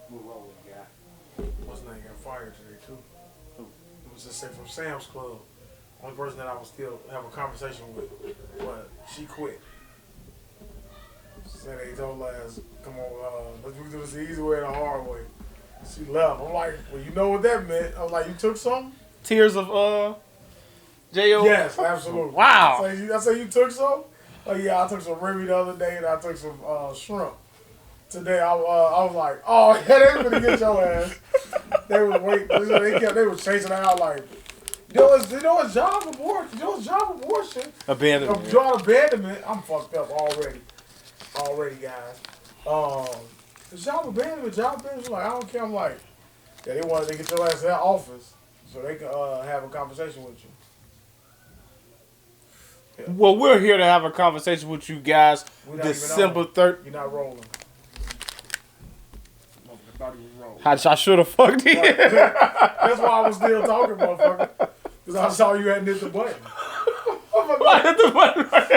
We'll roll with the guy. What's his name got fired today too? Who? It was just say from Sam's Club. Only person that I would still have a conversation with, but she quit. Said they told her ass, come on, let's do this the easy way or the hard way. She left. I'm like, well, you know what that meant. I was like, you took something? Tears of Daeo. Yes, absolutely. Wow. I say you took some? Oh yeah, I took some Remy the other day and I took some shrimp. Today I was like, oh yeah, they was gonna get your ass. They was waiting. They was chasing out like, you know it's job abortion. You know it's job abortion. Abandonment. Job abandonment. I'm fucked up already. Already, guys. It's job abandonment. Job abandonment. Like I don't care. I'm like, yeah, they wanted to get your ass in that office so they can have a conversation with you. Yeah. Well, we're here to have a conversation with you guys. December 3rd. You're not rolling. I thought he was rolling. I should have fucked it. That's why I was still talking, motherfucker. Because I saw you hadn't hit the button. I hit the button right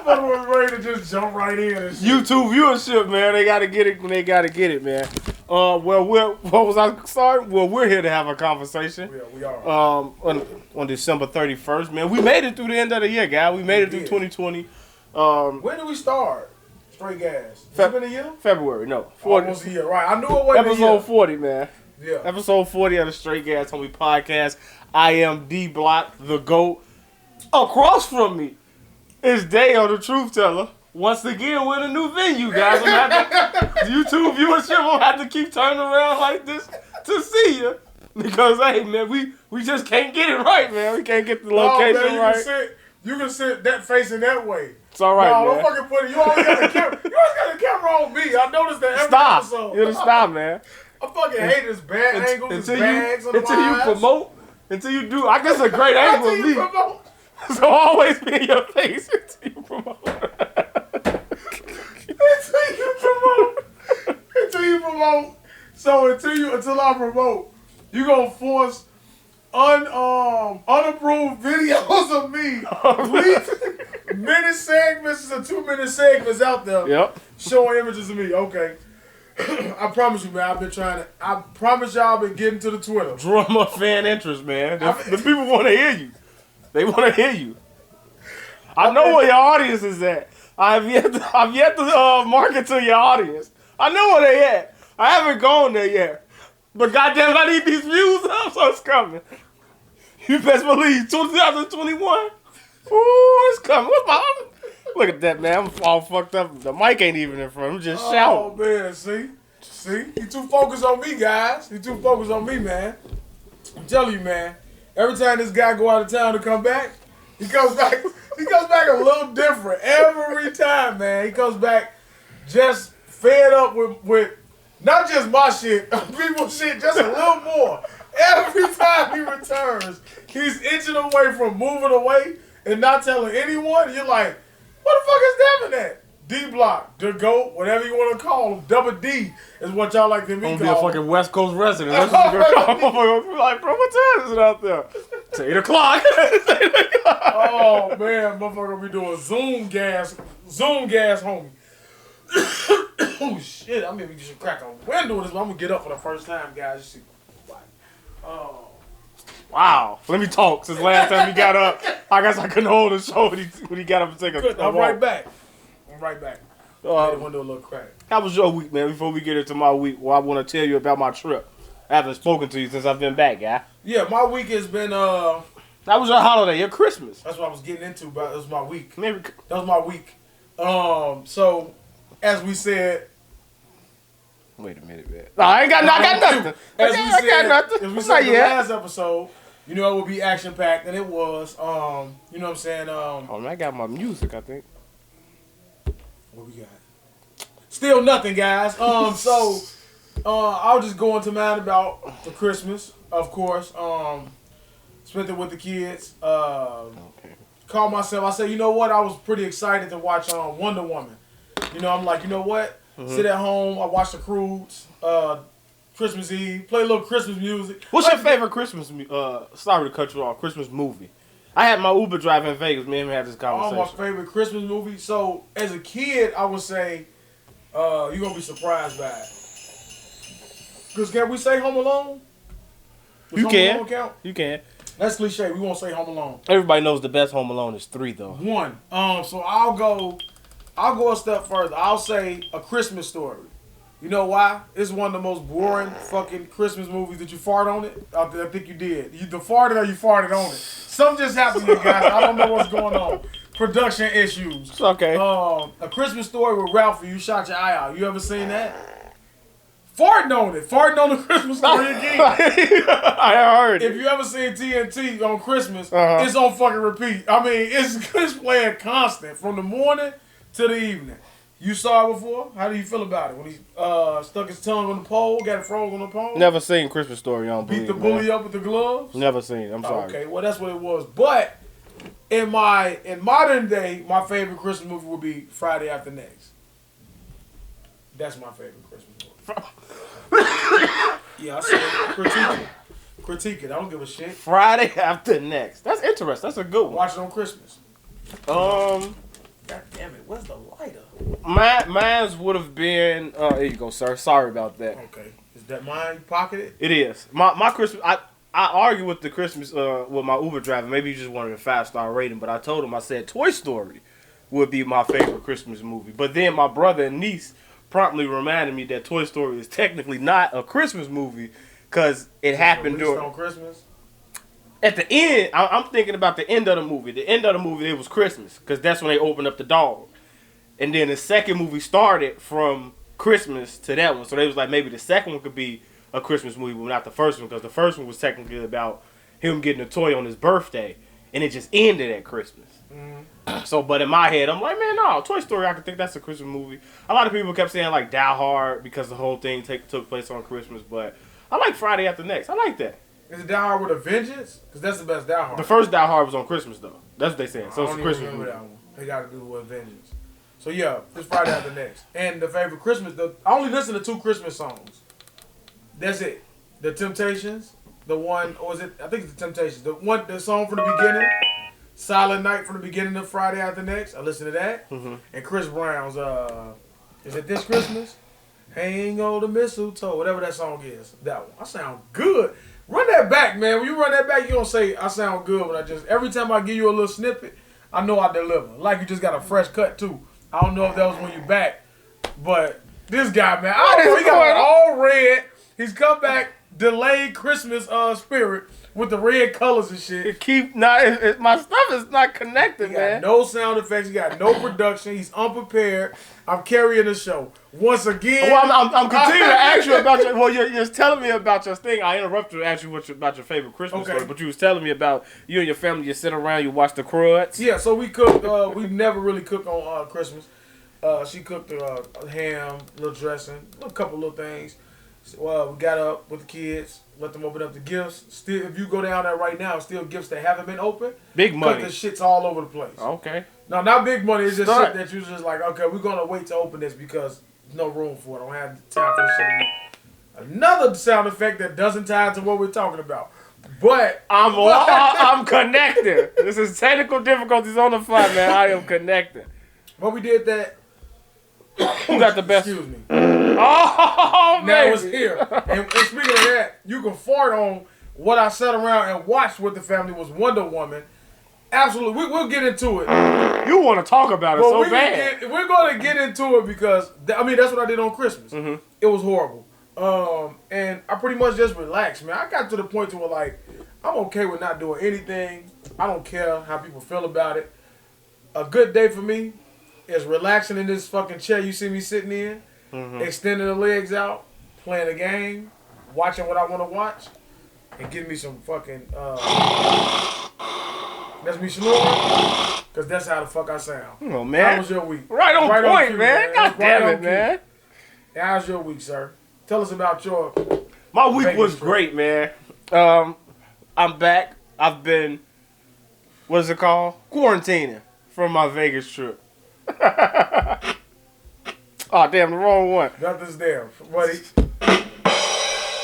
I was ready to just jump right in and shit. YouTube viewership, man. They gotta get it when they gotta get it, man. Well, what was I starting? Well, we're here to have a conversation. Yeah, we are. On December 31st, man. We made it through the end of the year, guy. We made it through 2020. When did we start? Straight gas. Has it been a year? February, no. 40. Almost a year, right. I knew it wasn't Episode a year. 40, man. Yeah. Episode 40 of the Straight Gas Homie Podcast. I am Dblock, the GOAT. Across from me is Daeo, the Truth Teller. Once again, we're in a new venue, guys. YouTube viewership will have to keep turning around like this to see you. Because, hey, man, we just can't get it right, man. We can't get the location right. You can sit that facing that way. It's all right, man. No, don't fucking put it. You always got the camera. You always got the camera on me. I noticed that every episode. You gotta stop, man. I fucking hate this bad angles, this bags on the Until you promote, until you do. I guess a great angle of me. Promote. So always be in your face until you promote. Until you promote. So until I promote, you gonna force unapproved videos of me. Minute segments or 2-minute segments out there. Yep. Showing images of me. Okay. I promise you, man. I promise y'all I've been getting to the Twitter. Drum up fan interest, man. The people want to hear you. They want to hear you. I know where your audience is at. I've yet to market to your audience. I know where they at. I haven't gone there yet. But goddamn, I need these views up, so it's coming. You best believe 2021. Ooh, it's coming. What's my... Look at that, man. I'm all fucked up. The mic ain't even in front. I'm just shouting. Oh, man. See? You too focused on me, guys. You too focused on me, man. I'm telling you, man. Every time this guy go out of town to come back, he comes back a little different. Every time, man. He comes back just fed up with not just my shit, people's shit, just a little more. Every time he returns, he's inching away from moving away and not telling anyone. You're like, what the fuck is Devin at? Dblock, the GOAT, whatever you want to call him. Double D is what y'all like to be called. I'm gonna be a fucking West Coast resident. That's what you're gonna call me. Like, bro, what time is it out there? It's 8 o'clock. Oh, man. Motherfucker be doing Zoom gas, homie. Oh, shit. I maybe should crack a window with this, but I'm gonna get up for the first time, guys. You see. Oh. Wow. Let me talk. Since last time he got up, I guess I couldn't hold the show when he got up and take a Good. I'm walk. right back. Made the window a little crack. How was your week, man? Before we get into my week, well, I want to tell you about my trip. I haven't spoken to you since I've been back, guy. Yeah, my week has been That was your holiday, your Christmas. That's what I was getting into, but that was my week. Maybe. That was my week. So as we said. Wait a minute, man. No, I ain't got nothing. As we said in the yet. last episode, you know it would be action packed, and it was. You know what I'm saying? I got my music, I think. What we got? Still nothing, guys. So I'll just go into mine about the Christmas, of course. Spent it with the kids. Okay. Called myself. I said, you know what? I was pretty excited to watch Wonder Woman. You know, I'm like, you know what? Sit at home. I watch the Croods. Christmas Eve. Play a little Christmas music. What's your favorite Christmas? Sorry to cut you off. Christmas movie. I had my Uber drive in Vegas. Me and him had this conversation. My favorite Christmas movie. So as a kid, I would say you're gonna be surprised by it. Because can we say Home Alone? Does You Home can. Alone count? You can. That's cliche. We won't say Home Alone. Everybody knows the best Home Alone is 3, though. 1. So I'll go a step further. I'll say A Christmas Story. You know why? It's one of the most boring fucking Christmas movies. Did you fart on it? I think you did. You farted or you farted on it. Something just happened here, guys. I don't know what's going on. Production issues. It's okay. A Christmas Story with Ralphie. You shot your eye out. You ever seen that? Farting on it. Farting on the Christmas Story again. I heard If you ever seen TNT on Christmas, it's on fucking repeat. I mean, it's playing constant from the morning to the evening. You saw it before? How do you feel about it? When he stuck his tongue on the pole, got it froze on the pole? Never seen Christmas Story, I don't Beat believe, the bully up with the gloves? Never seen it. I'm sorry. Okay, well, that's what it was. But in modern day, my favorite Christmas movie would be Friday After Next. That's my favorite Christmas movie. Yeah, I said critique it. I don't give a shit. Friday After Next. That's interesting. That's a good one. Watch it on Christmas. God damn it, where's the lighter? Mine's would have been. Here you go, sir. Sorry about that. Okay, is that mine? You pocketed? It is. My Christmas. I argue with the Christmas with my Uber driver. Maybe he just wanted a 5-star rating, but I told him, I said Toy Story would be my favorite Christmas movie. But then my brother and niece promptly reminded me that Toy Story is technically not a Christmas movie because it happened during on Christmas. At the end, I'm thinking about the end of the movie. The end of the movie, it was Christmas because that's when they opened up the dog. And then the second movie started from Christmas to that one. So they was like, maybe the second one could be a Christmas movie, but not the first one, because the first one was technically about him getting a toy on his birthday, and it just ended at Christmas. Mm-hmm. So, but in my head, I'm like, man, no, Toy Story, I could think that's a Christmas movie. A lot of people kept saying like Die Hard because the whole thing took place on Christmas, but I like Friday After Next. I like that. Is it Die Hard with a Vengeance? Because that's the best Die Hard. The first Die Hard was on Christmas though. That's what they saying. So it's a Christmas movie. That one. They got to do with Vengeance. So yeah, it's Friday After Next. And the favorite Christmas, I only listen to 2 Christmas songs. That's it. The Temptations, the one, or is it? I think it's the Temptations. The song from the beginning, Silent Night from the beginning of Friday After Next. I listen to that. Mm-hmm. And Chris Brown's, is it This Christmas? Hang on the mistletoe, whatever that song is. That one. I sound good. Run that back, man. When you run that back, you don't say I sound good. When every time I give you a little snippet, I know I deliver. Like you just got a fresh cut too. I don't know if that was when you back, but this guy, man, I don't know. He got all red. He's come back, delayed Christmas spirit with the red colors and shit. My stuff is not connected, He man. got no sound effects. He got no production. He's unprepared. I'm carrying the show once again. Well, I'm continuing to ask you about your. Well, you're telling me about your thing. I interrupted to ask you about your favorite Christmas story, but you was telling me about you and your family. You sit around, you watch the Cruds. Yeah, so we cooked. We never really cooked on Christmas. She cooked ham, little dressing, a couple little things. Well, we got up with the kids, let them open up the gifts. Still, if you go down there right now, still gifts that haven't been opened. Big money. Because the shit's all over the place. Okay. No, not big money. It's just shit that you're just like, okay, we're going to wait to open this because there's no room for it. I don't have time for this shit. Another sound effect that doesn't tie into what we're talking about. But I'm connecting. This is technical difficulties on the fly, man. I am connecting. But we did that. Who got the best? Excuse me. Oh, man. Now it's here. And speaking of that, you can fart on what I sat around and watched with the family was Wonder Woman. Absolutely. We'll get into it. You want to talk about it so bad. We're going to get into it because, that's what I did on Christmas. Mm-hmm. It was horrible. And I pretty much just relaxed, man. I got to the point to where, like, I'm okay with not doing anything. I don't care how people feel about it. A good day for me is relaxing in this fucking chair you see me sitting in, extending the legs out, playing a game, watching what I want to watch, and getting me some fucking, that's me snoring, because that's how the fuck I sound. Oh, man. How was your week? Right on point, cue, man. God damn it, man. How's your week, sir? Tell us about your My week was great, man. I'm back. I've been, what is it called? Quarantining from my Vegas trip. Oh, damn, the wrong one. Nothing's there, buddy.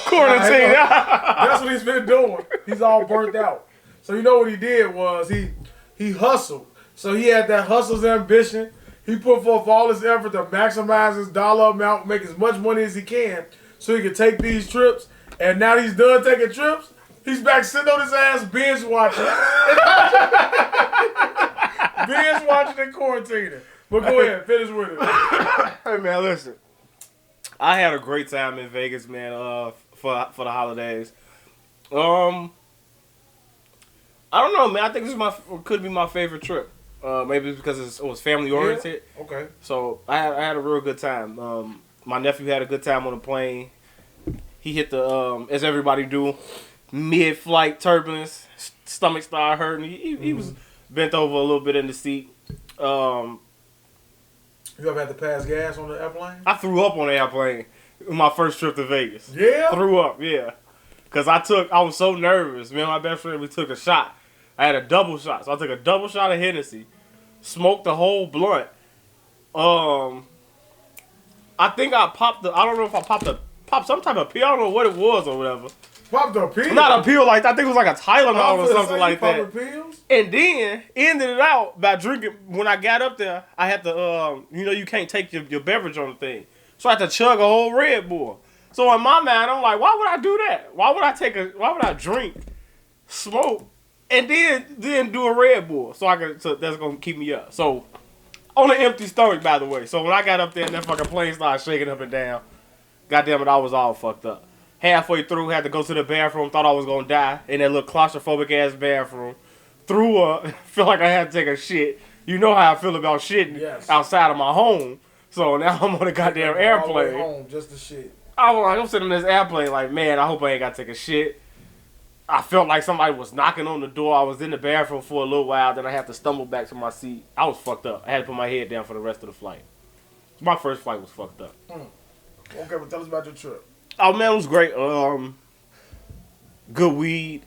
Quarantine. That's what he's been doing. He's all burnt out. So you know what he did was he hustled. So he had that hustle's ambition. He put forth all his effort to maximize his dollar amount, make as much money as he can. so he could take these trips. And now he's done taking trips. He's back sitting on his ass, binge watching. Binge watching and quarantining. But go ahead, finish with it. Hey man, listen. I had a great time in Vegas, man. For the holidays. I don't know, man. I think this could be my favorite trip. Maybe it's because it was family oriented. Yeah. Okay. So I had a real good time. My nephew had a good time on the plane. He hit the as everybody do, mid-flight turbulence. Stomach started hurting. He was bent over a little bit in the seat. You ever had to pass gas on the airplane? I threw up on the airplane. My first trip to Vegas. Yeah. Threw up. Yeah. Cause I was so nervous. Me and my best friend, we took a shot. I had a double shot, so I took a double shot of Hennessy, smoked the whole blunt. I think I popped I don't know if I popped some type of pill. I don't know what it was or whatever. Popped a pill? Not a pill like that. I think it was like a Tylenol or something like that. Pills? And then ended it out by drinking. When I got up there, I had to, you can't take your beverage on the thing. So I had to chug a whole Red Bull. So in my mind, I'm like, why would I do that? Why would I drink, smoke, and then do a Red Bull? So that's gonna keep me up. So on an empty stomach, by the way. So when I got up there and that fucking plane started shaking up and down, goddamn it, I was all fucked up. Halfway through, had to go to the bathroom, thought I was gonna die in that little claustrophobic ass bathroom. Threw up, felt like I had to take a shit. You know how I feel about shitting outside of my home. So now I'm on a goddamn airplane. All the way home, just the shit. I'm sitting in this airplane like, man, I hope I ain't got to take a shit. I felt like somebody was knocking on the door. I was in the bathroom for a little while. Then I had to stumble back to my seat. I was fucked up. I had to put my head down for the rest of the flight. My first flight was fucked up. Okay, well, tell us about your trip. Oh, man, it was great. Good weed.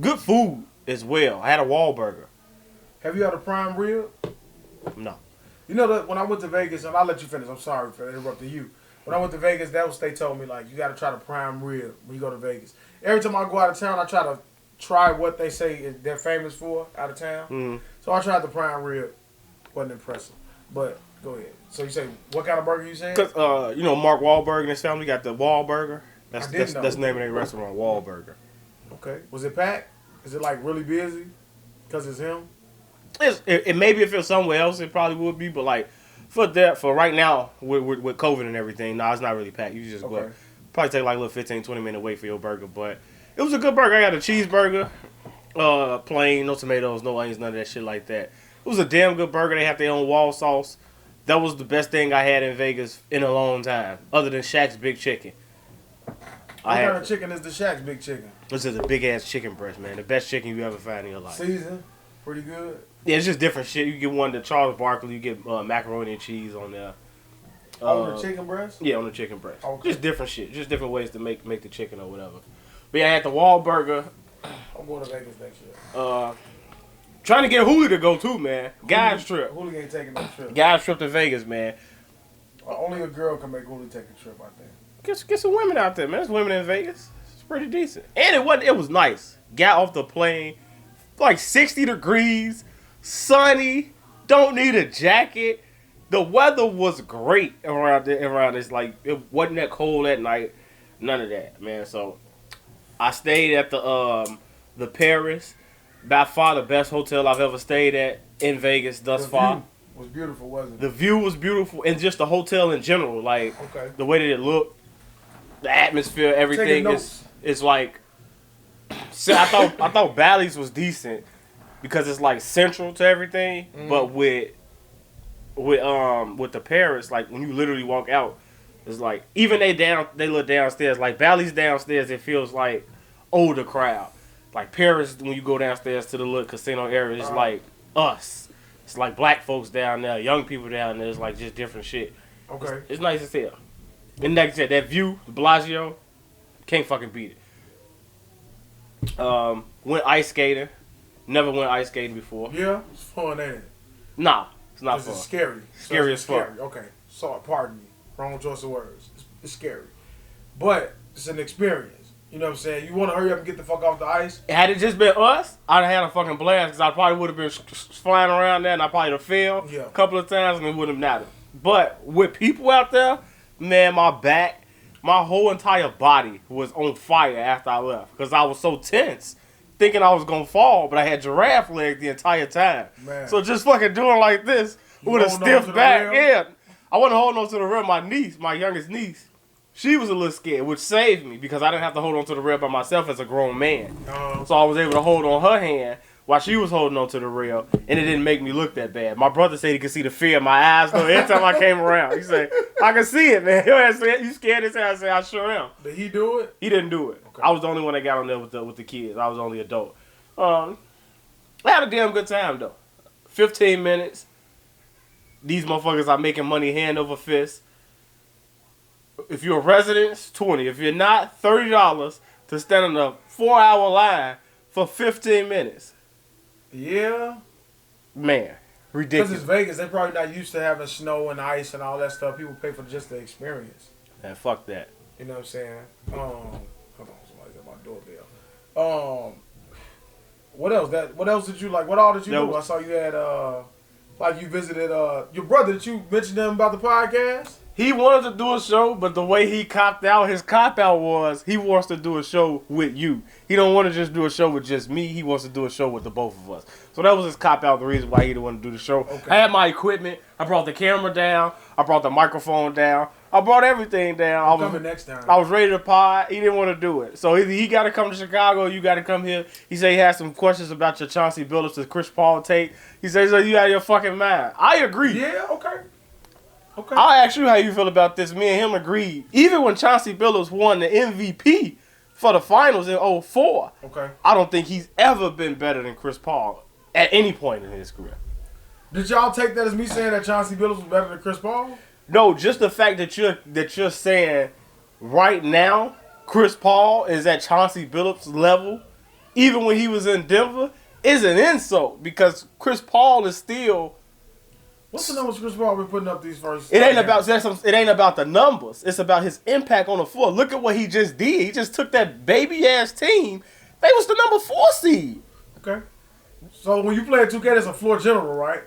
Good food as well. I had a Wahlburger. Have you had a prime rib? No. You know that when I went to Vegas, and I'll let you finish. I'm sorry for interrupting you. When I went to Vegas, that was they told me, like, you got to try the prime rib when you go to Vegas. Every time I go out of town, I try what they say they're famous for out of town. Mm-hmm. So I tried the prime rib. Wasn't impressive. But go ahead. So you say, what kind of burger you saying? Because, Mark Wahlberg and his family got the Wahlburger. That's know. the name of their restaurant, Wahlburger. Okay. Was it packed? Is it, like, really busy? Because it's him? It maybe if it was somewhere else, it probably would be. But, like, for right now, with COVID and everything, it's not really packed. You just go. Probably take, like, a little 15, 20-minute wait for your burger. But it was a good burger. I got a cheeseburger, plain, no tomatoes, no onions, none of that shit like that. It was a damn good burger. They have their own wall sauce. That was the best thing I had in Vegas in a long time, other than Shaq's Big Chicken. What kind of chicken is the Shaq's Big Chicken? This is a big-ass chicken breast, man. The best chicken you ever find in your life. Seasoned? Pretty good? Yeah, it's just different shit. You get one, the Charles Barkley, you get macaroni and cheese on there. On the chicken breast? Yeah, on the chicken breast. Okay. Just different shit. Just different ways to make the chicken or whatever. But yeah, I had the Wahlburger. I'm going to Vegas next year. Trying to get Huli to go too, man. Guys trip. Huli ain't taking no trip. Guys trip to Vegas, man. Only a girl can make Huli take a trip, I think. Get some women out there, man. There's women in Vegas. It's pretty decent. And it was nice. Got off the plane, like 60 degrees, sunny, don't need a jacket. The weather was great around this. Like, it wasn't that cold at night. None of that, man. So I stayed at the Paris. By far the best hotel I've ever stayed at in Vegas thus far. The view was beautiful, wasn't it? The view was beautiful, and just the hotel in general, like the way that it looked, the atmosphere, everything is like. So I thought Bally's was decent because it's like central to everything, but with the Paris, like when you literally walk out, it's like even they look downstairs, like Bally's downstairs, it feels like older crowd. Like Paris, when you go downstairs to the little casino area, it's like us. It's like black folks down there, young people down there. It's like just different shit. Okay. It's nice as hell. And like I said, that view, Bellagio, can't fucking beat it. Went ice skating. Never went ice skating before. Yeah, it's fun, ain't it? Nah, it's not fun. It's scary. Scary as fuck. Okay, sorry, pardon me. Wrong choice of words. It's scary. But it's an experience. You know what I'm saying? You want to hurry up and get the fuck off the ice? Had it just been us, I'd have had a fucking blast because I probably would have been flying around there and I probably would have failed a couple of times and it wouldn't have mattered. But with people out there, man, my back, my whole entire body was on fire after I left because I was so tense, thinking I was gonna fall, but I had giraffe legs the entire time. Man. So just fucking doing like this with a stiff back, yeah. I wasn't holding on to the rail. My niece, my youngest niece, she was a little scared, which saved me because I didn't have to hold on to the rail by myself as a grown man. So I was able to hold on her hand while she was holding on to the rail, and it didn't make me look that bad. My brother said he could see the fear in my eyes though every time I came around. He said, I can see it, man. You scared as hell? I said, I sure am. Did he do it? He didn't do it. Okay. I was the only one that got on there with the kids. I was the only adult. I had a damn good time though. 15 minutes. These motherfuckers are making money hand over fist. If you're a resident, it's $20. If you're not, $30 to stand in a 4-hour line for 15 minutes. Yeah. Man, ridiculous. Because it's Vegas, they're probably not used to having snow and ice and all that stuff. People pay for just the experience. Man, fuck that. You know what I'm saying? Hold on, somebody got my doorbell. What else? What else did you like? What all did you do? I saw you had like you visited your brother. Did you mention him about the podcast? He wanted to do a show, but the way he copped out, his cop out was he wants to do a show with you. He don't want to just do a show with just me. He wants to do a show with the both of us. So that was his cop out, the reason why he didn't want to do the show. Okay. I had my equipment. I brought the camera down. I brought the microphone down. I brought everything down. Coming next time. I was ready to pod. He didn't want to do it. So he got to come to Chicago. You got to come here. He said he had some questions about your Chauncey Billups to Chris Paul take. He says, you out of your fucking mind. I agree. Yeah, okay. Okay. I'll ask you how you feel about this. Me and him agreed. Even when Chauncey Billups won the MVP for the finals in 2004, okay, I don't think he's ever been better than Chris Paul at any point in his career. Did y'all take that as me saying that Chauncey Billups was better than Chris Paul? No, just the fact that you're saying right now Chris Paul is at Chauncey Billups' level, even when he was in Denver, is an insult because Chris Paul is still. What's the numbers Chris Paul been putting up these first? It ain't about the numbers. It's about his impact on the floor. Look at what he just did. He just took that baby ass team. They was the number 4 seed. Okay. So when you play at 2K, that's a floor general, right?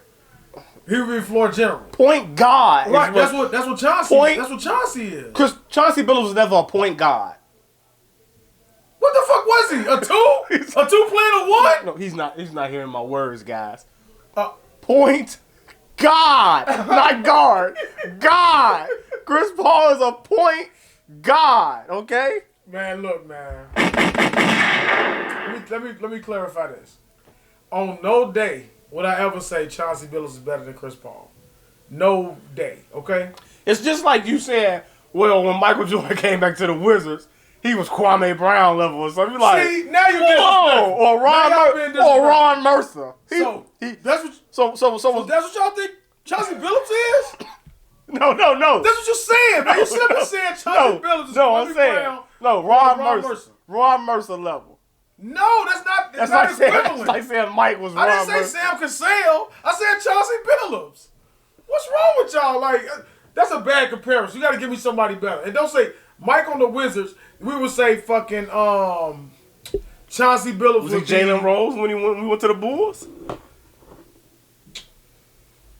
He would be floor general. Point guard. Right. That's what Chauncey. That's what Chauncey is. Because Chauncey Billups was never a point guard. What the fuck was he? A 2? A 2 playing a 1? No, he's not. He's not hearing my words, guys. Point God, not guard. God. Chris Paul is a point guard. Okay. Man, look, man. Let me clarify this. On no day would I ever say Chauncey Billups is better than Chris Paul. No day. Okay. It's just like you said. Well, when Michael Jordan came back to the Wizards, he was Kwame Brown level or something. Like, see, now you get or Ron Mercer. So that's what y'all think Chauncey Billups is? No. That's what you're saying, man. You should have been saying Chauncey Billups is Kwame Brown. Ron Mercer level. No, that's not equivalent. That's like saying Mike was Ron Mercer. I didn't say Sam Cassell. I said Chauncey Billups. What's wrong with y'all? Like, that's a bad comparison. You got to give me somebody better. And don't say Mike on the Wizards. We would say fucking Chauncey Billups. Was he Jalen Rose when we went to the Bulls?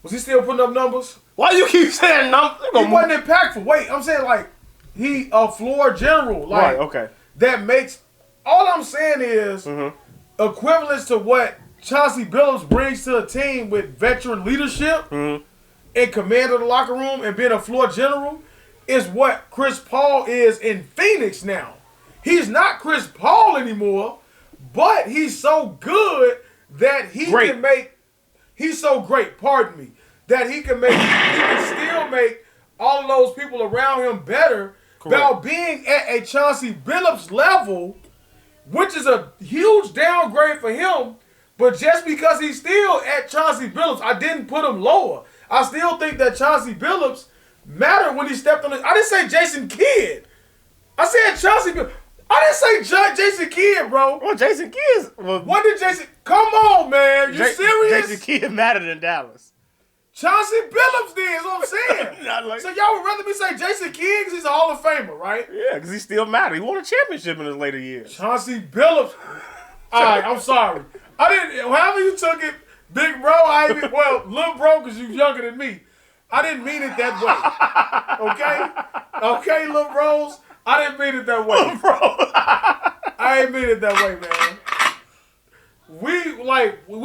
Was he still putting up numbers? Why you keep saying numbers? He wasn't impactful. Wait, I'm saying like he a floor general. Like, right, okay. That makes all I'm saying is equivalence to what Chauncey Billups brings to a team with veteran leadership and command of the locker room and being a floor general is what Chris Paul is in Phoenix now. He's not Chris Paul anymore, but he's so good that he can make. He's so great, pardon me, that he can still make all of those people around him better while being at a Chauncey Billups level, which is a huge downgrade for him. But just because he's still at Chauncey Billups, I didn't put him lower. I still think that Chauncey Billups mattered when he stepped on it. I didn't say Jason Kidd. I said Chauncey Billups. I didn't say Jason Kidd, bro. Well, Jason Kidd. What did Jason? Come on, man. You serious? Jason Kidd mattered in Dallas. Chauncey Billups did, is what I'm saying. So y'all would rather me say Jason Kidd because he's a Hall of Famer, right? Yeah, because he still mattered. He won a championship in his later years. Chauncey Billups. All right, I'm sorry. I didn't. However you took it, big bro. Little bro, because you younger than me. I didn't mean it that way. Okay, Lil Rose. I didn't mean it that way. I ain't mean it that way, man. We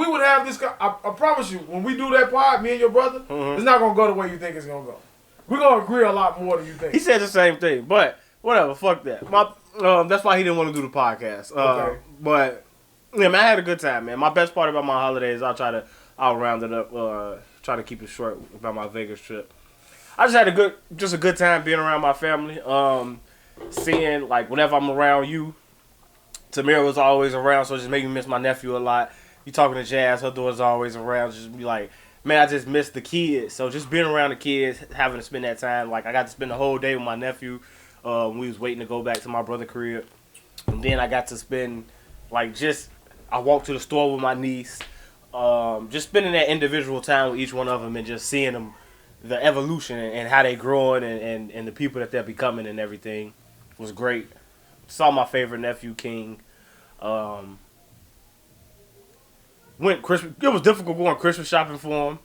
would have this. I promise you, when we do that pod, me and your brother, it's not gonna go the way you think it's gonna go. We're gonna agree a lot more than you think. He said the same thing, but whatever. Fuck that. That's why he didn't want to do the podcast. Okay. But yeah, man, I had a good time, man. My best part about my holidays, I'll round it up. Try to keep it short about my Vegas trip. I just had a good time being around my family. Seeing like whenever I'm around you, Tamira was always around, so it just made me miss my nephew a lot. You talking to Jazz, her daughter's always around. Just be like, man, I just miss the kids. So just being around the kids, having to spend that time. Like I got to spend the whole day with my nephew. We was waiting to go back to my brother's crib, and then I got to spend I walked to the store with my niece. Just spending that individual time with each one of them and just seeing them, the evolution and how they growing and the people that they're becoming and everything was great. Saw my favorite nephew, King. It was difficult going Christmas shopping for him,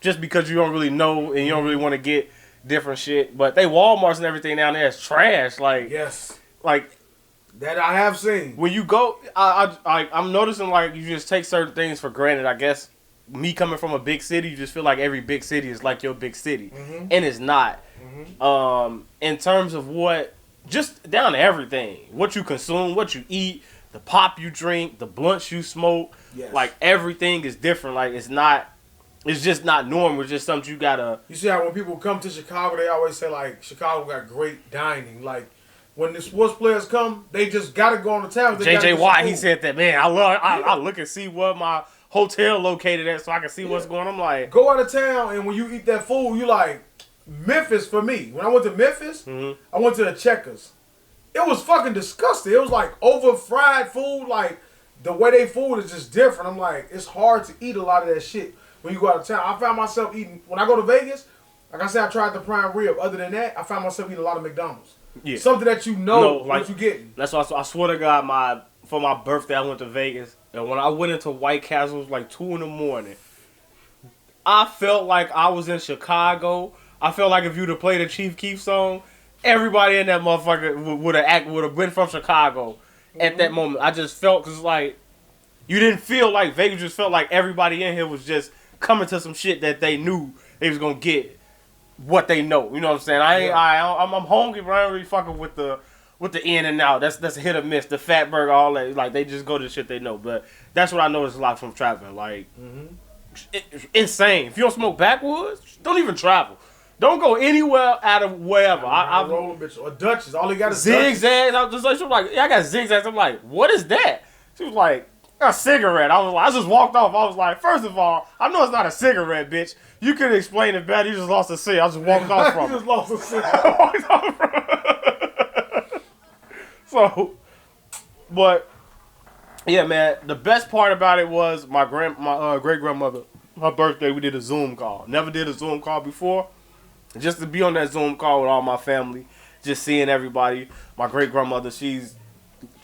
just because you don't really know and you don't really want to get different shit. But they Walmarts and everything down there is trash. Yes. That I have seen. When you go, I'm noticing like you just take certain things for granted. I guess me coming from a big city, you just feel like every big city is like your big city, and it's not. In terms of just down to everything, what you consume, what you eat, the pop you drink, the blunts you smoke, like everything is different. Like it's just not normal. It's just something you gotta. You see how when people come to Chicago, they always say like Chicago got great dining. Like when the sports players come, they just gotta go on the town. JJ Watt, he said that, man. I look and see where my hotel located at so I can see what's going on. I'm like, go out of town, and when you eat that food, you like. Memphis for me. When I went to Memphis, I went to the Checkers. It was fucking disgusting. It was like over fried food. Like the way they food is just different. I'm like, it's hard to eat a lot of that shit when you go out of town. I found myself eating when I go to Vegas. Like I said, I tried the prime rib. Other than that, I found myself eating a lot of McDonald's. Yeah, something that you know what you getting. That's why I swear to God, for my birthday I went to Vegas, and when I went into White Castle, it was like 2 in the morning. I felt like I was in Chicago. I felt like if you'd have played a Chief Keef song, everybody in that motherfucker would have been from Chicago at that moment. I just felt, because like, you didn't feel like Vegas, just felt like everybody in here was just coming to some shit that they knew they was going to get what they know. You know what I'm saying? I'm hungry, but I ain't really fucking with the in and out. That's a hit or miss. The fat burger, all that. Like, they just go to the shit they know. But that's what I noticed a lot from traveling. Like, insane. If you don't smoke backwoods, don't even travel. Don't go anywhere out of wherever. I roll a bitch or Dutchess. All they got is zigzags. I was like, yeah, I got zigzags. I'm like, what is that? She was like, a cigarette. I just walked off. I was like, first of all, I know it's not a cigarette, bitch. You could explain it better. You just lost a cigarette. I just walked off from it. You just lost a cigarette. So, but yeah, man. The best part about it was my great grandmother. Her birthday, we did a Zoom call. Never did a Zoom call before. Just to be on that Zoom call with all my family, just seeing everybody. My great grandmother, she's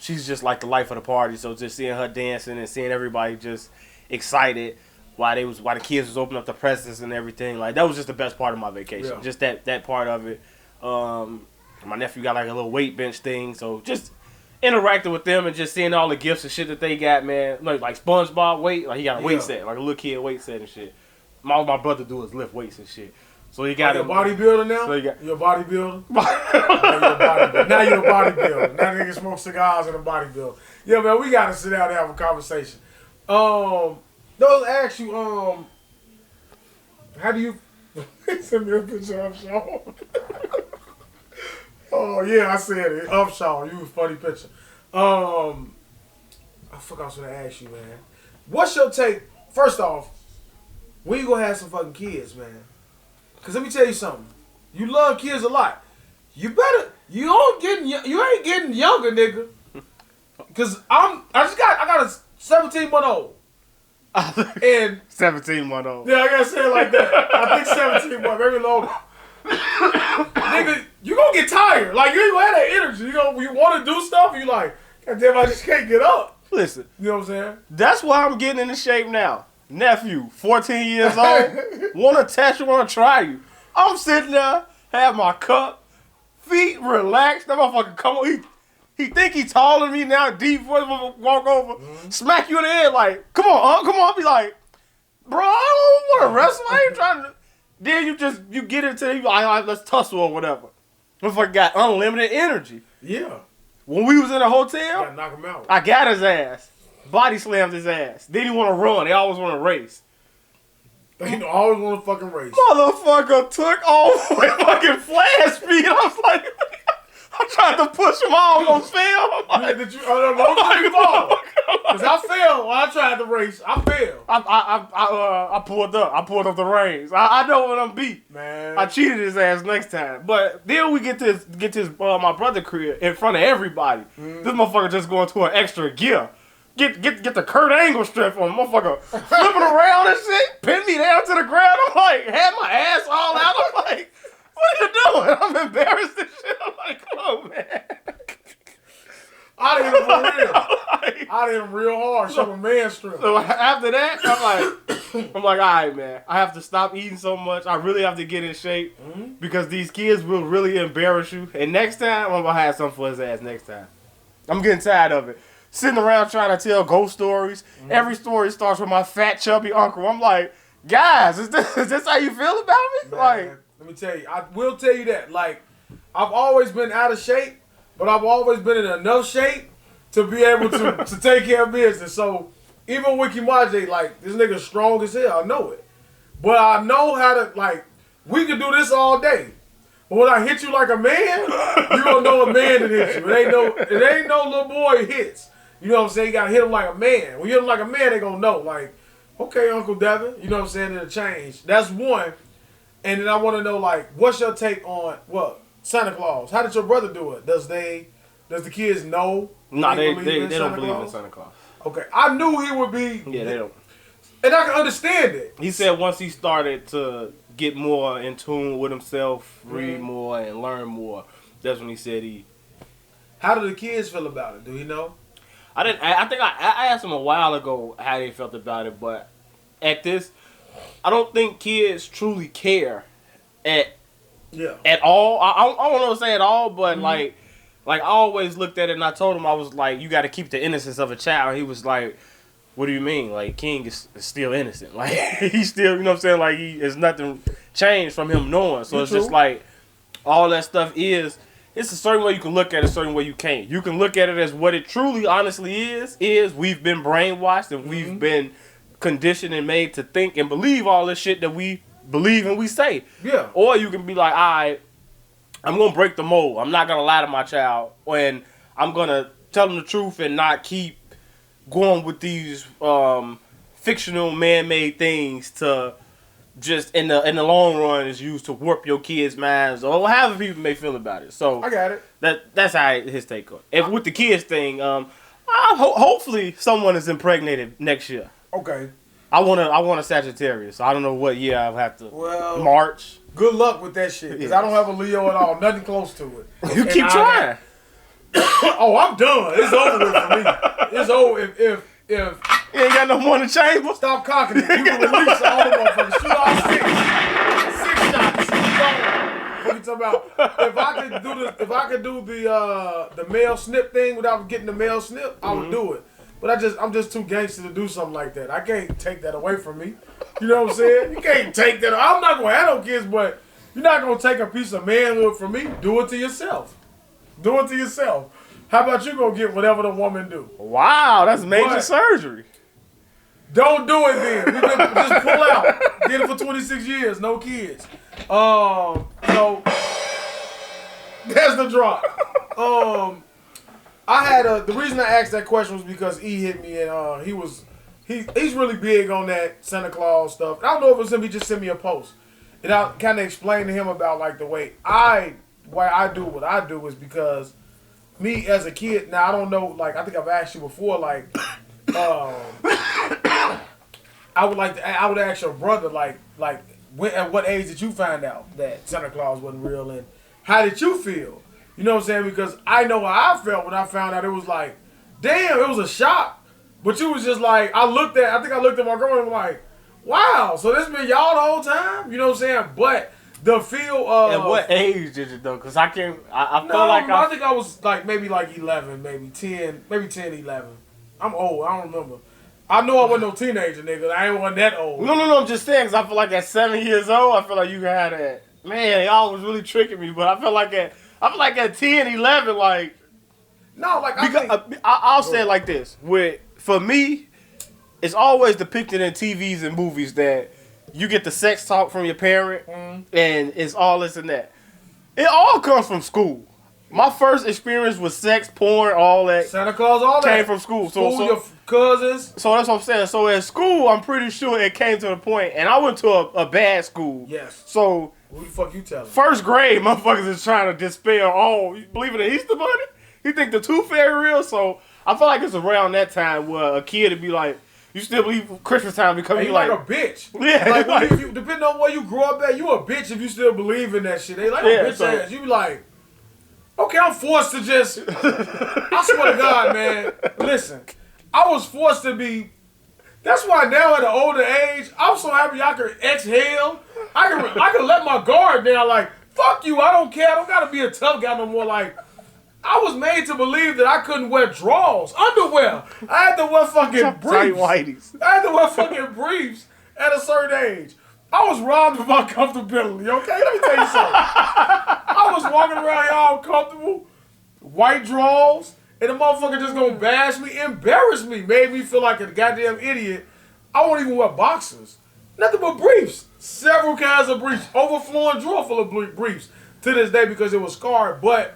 just like the life of the party. So just seeing her dancing and seeing everybody just excited while the kids was opening up the presents and everything. Like that was just the best part of my vacation. Yeah. Just that part of it. My nephew got like a little weight bench thing, so just interacting with them and just seeing all the gifts and shit that they got, man. Like SpongeBob weight, like he got a weight set, like a little kid weight set and shit. All my brother do is lift weights and shit. So you got a bodybuilder now? So you're a bodybuilder? Now you're a bodybuilder. Now nigga smoke cigars and a bodybuilder. Yeah, man, we gotta sit down and have a conversation. Those ask you, how do you send me a picture of Sean? Oh yeah, I said it. Of Sean. You a funny picture. I forgot what I was gonna ask you, man. What's your take? First off, when you gonna have some fucking kids, man? Cause let me tell you something. You love kids a lot. You ain't getting younger, nigga. Cause I got a 17-month-old. And 17-month-old. Yeah, I gotta say it like that. I think 17 months, maybe longer. Nigga, you gonna get tired. Like you ain't gonna have that energy. You wanna do stuff, you like, God damn, I just can't get up. Listen. You know what I'm saying? That's why I'm getting into shape now. nephew, 14 years old, want to test you, want to try you. I'm sitting there, have my cup, feet relaxed. That motherfucker come on. He think he taller than me now. Deep voice walk over, smack you in the head like, come on, come on. Be like, bro, I don't want to wrestle. I ain't trying to. Then you get into it. Like, let's tussle or whatever. Motherfucker got unlimited energy. Yeah. When we was in a hotel, You gotta knock him out. I got his ass. Body slammed his ass. Then he want to run. They always want to race. They always want to fucking race. Motherfucker took off with fucking flash speed. I was like, I tried to push him on, almost fell. Did you? Don't fall. Cause I failed when I tried to race. I failed. I pulled up. I pulled up the reins. I know what I'm beat. Man. I cheated his ass next time. But then we get to my brother crib in front of everybody. This motherfucker just going to an extra gear. Get the Kurt Angle strap on, motherfucker, flipping around and shit, pin me down to the ground. I'm like, had my ass all out. I'm like, what are you doing? I'm embarrassed and shit. I'm like, come on, man. I did him for real. I did him real hard. Show a man strip. So after that, I'm like, all right, man. I have to stop eating so much. I really have to get in shape because these kids will really embarrass you. And next time, I'm gonna have something for his ass. Next time, I'm getting tired of it. Sitting around trying to tell ghost stories. Every story starts with my fat, chubby uncle. I'm like, guys, is this how you feel about me? Man, like, let me tell you, I will tell you that. Like, I've always been out of shape, but I've always been in enough shape to be able to take care of business. So even with Kimaje, like, this nigga strong as hell. I know it. But I know how to, like, we can do this all day. But when I hit you like a man, you gonna know a man that hits you. It ain't no little boy hits. You know what I'm saying? You gotta hit him like a man. When you hit him like a man, they gonna know, like, okay, Uncle Devin, you know what I'm saying? It'll change. That's one. And then I want to know, like, what's your take on Santa Claus? How did your brother do it? Does the kids know? Nah, they believe don't Santa believe in Claus? Santa Claus. Okay, I knew he would be. Yeah, they don't. And I can understand it. He said once he started to get more in tune with himself, read more and learn more, that's when he said he. How do the kids feel about it? Do you know? I think I asked him a while ago how they felt about it, but at this, I don't think kids truly care at all. I don't know to say at all, but like I always looked at it and I told him, I was like, you got to keep the innocence of a child. He was like, what do you mean? Like, King is still innocent. Like, he's still, you know what I'm saying? Like, there's nothing changed from him knowing. So it's just like, all that stuff is, it's a certain way you can look at it, a certain way you can't. You can look at it as what it truly, honestly is we've been brainwashed and we've been conditioned and made to think and believe all this shit that we believe and we say. Yeah. Or you can be like, all right, I'm going to break the mold. I'm not going to lie to my child. And I'm going to tell them the truth and not keep going with these fictional man-made things to just in the long run is used to warp your kids' minds or however people may feel about it. So I got it. That's how his take on it. With the kids thing, hopefully someone is impregnated next year. Okay. I want a Sagittarius. So I don't know what year I'll have to. Well, March. Good luck with that shit because I don't have a Leo at all. Nothing close to it. You keep trying. Oh, I'm done. It's over with for me. It's over if you ain't got no more in the chamber. Stop cocking it. You can release all the motherfuckers. Shoot all six shots. What you talking about? If I could do the male snip thing without getting the male snip, I would do it. But I'm just too gangster to do something like that. I can't take that away from me. You know what I'm saying? You can't take that. I'm not gonna have no kids, but you're not gonna take a piece of manhood from me. Do it to yourself. Do it to yourself. How about you go get whatever the woman do? Wow, that's major surgery. Don't do it then. We just pull out. Get it for 26 years, no kids. So that's the drop. I had the reason I asked that question was because E hit me and he's really big on that Santa Claus stuff. I don't know if it was him. He just sent me a post, and I kind of explained to him about like the way I do what I do is because me as a kid. Now I don't know. Like I think I've asked you before. Like I would ask your brother like at what age did you find out that Santa Claus wasn't real and how did you feel? You know what I'm saying? Because I know how I felt when I found out. It was like, damn, it was a shock. But you was just like, I think I looked at my girl and was like, wow, so this been y'all the whole time? You know what I'm saying? But the feel of... At what age did it though? Because I feel like I think I was like maybe like 11, maybe 10, 11. I'm old, I don't remember. I know I wasn't no teenager, nigga. I ain't wasn't that old. No, I'm just saying, because I feel like at 7 years old, I feel like you had that. Man, y'all was really tricking me, but I feel like at 10, 11, like... No, like, I'll say it like this. For me, it's always depicted in TVs and movies that you get the sex talk from your parent, and it's all this and that. It all comes from school. My first experience with sex, porn, all that. Santa Claus, all that came from school. So your cousins. So that's what I'm saying. So at school, I'm pretty sure it came to the point, and I went to a bad school. Yes. So what the fuck you telling? First grade, motherfuckers is trying to dispel all. You believe in the Easter Bunny? You think the tooth fairy real? So I feel like it's around that time where a kid would be like, you still believe Christmas time because you like a bitch. Yeah. Like if you, depending on where you grew up at, you a bitch if you still believe in that shit. They like a bitch ass. You be like, okay, I'm forced to just. I swear to God, man. Listen, I was forced to be. That's why now at an older age, I'm so happy I can exhale. I can let my guard down. Like, fuck you, I don't care. I don't gotta be a tough guy no more. Like, I was made to believe that I couldn't wear drawers, underwear. I had to wear fucking briefs. Whiteys. I had to wear fucking briefs at a certain age. I was robbed of my comfortability, okay? Let me tell you something. I was walking around here all comfortable, white drawers, and the motherfucker just gonna bash me, embarrass me, made me feel like a goddamn idiot. I won't even wear boxers. Nothing but briefs. Several kinds of briefs. Overflowing drawer full of briefs to this day because it was scarred. But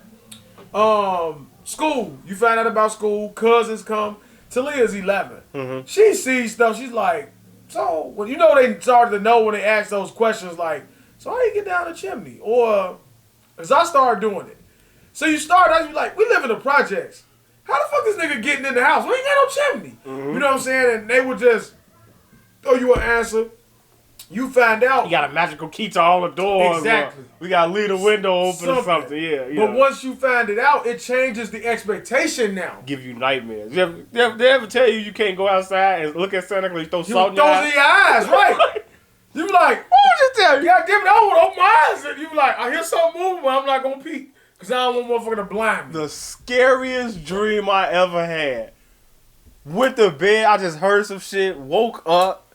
school, you find out about school, cousins come. Talia's 11. Mm-hmm. She sees stuff, she's like, so, well, you know they started to know when they ask those questions like, so how you get down the chimney? Or, as I started doing it. So you start out, you like, we live in the projects. How the fuck this nigga getting in the house? We ain't got no chimney. Mm-hmm. You know what I'm saying? And they would just throw you an answer. You find out. You got a magical key to all the doors. Exactly. We got to leave the window open or something. Yeah. But once you find it out, it changes the expectation now. Give you nightmares. They ever tell you can't go outside and look at Santa Claus, throw salt in your eyes? In your eyes, right. You be like, what would you tell you? God damn it, I don't open my eyes. And you be like, I hear something moving, but I'm not going to peek. Because I don't want motherfucker to blind me. The scariest dream I ever had. Went to bed, I just heard some shit, woke up,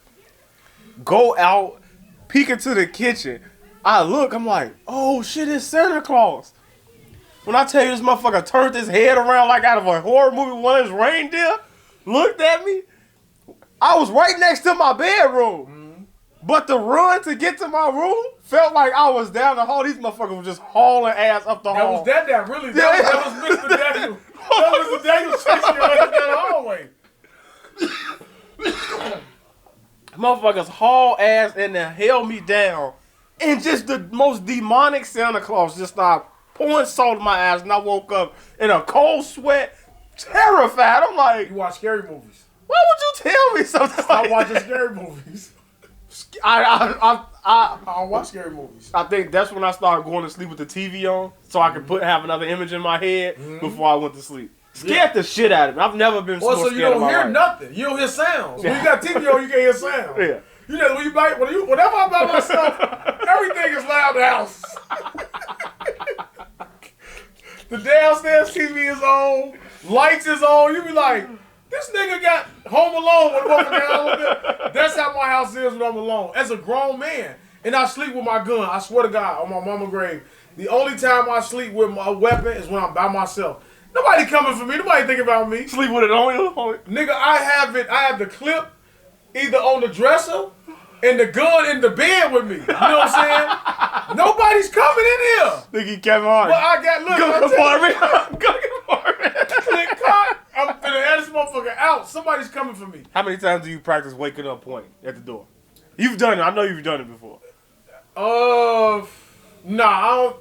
go out, peek into the kitchen. I look, I'm like, oh shit, it's Santa Claus. When I tell you this motherfucker turned his head around like out of a horror movie, one of his reindeer, looked at me. I was right next to my bedroom. Mm-hmm. But the run to get to my room felt like I was down the hall. These motherfuckers were just hauling ass up the hall. That really? That was Mr. Daniel. That was Mr. Daniel chasing you right down the hallway. Motherfuckers haul ass and then held me down. And just the most demonic Santa Claus just started pouring salt in my eyes. And I woke up in a cold sweat, terrified. I'm like, you watch scary movies. Why would you tell me something like I watch scary movies. I don't watch scary movies. I think that's when I started going to sleep with the TV on, so I could have another image in my head before I went to sleep. Scared the shit out of me. I've never been so scared. So you don't hear nothing. You don't hear sounds. When you got TV on, you can't hear sounds. Yeah. You know, whenever I'm by myself, everything is loud in the house. The downstairs TV is on, lights is on. You be like, this nigga got Home Alone with a motherfucker down a little bit. That's how my house is when I'm alone. As a grown man, and I sleep with my gun. I swear to God, on my mama's grave. The only time I sleep with my weapon is when I'm by myself. Nobody coming for me. Nobody thinking about me. Sleep with it on you? Nigga, I have the clip either on the dresser and the gun in the bed with me. You know what I'm saying? Nobody's coming in here. Nigga, Kevin Hart. But I got, look. Go compartment. Go compartment. Click cut. I'm finna add this motherfucker out. Somebody's coming for me. How many times do you practice waking up point at the door? You've done it. I know you've done it before. Nah, I don't.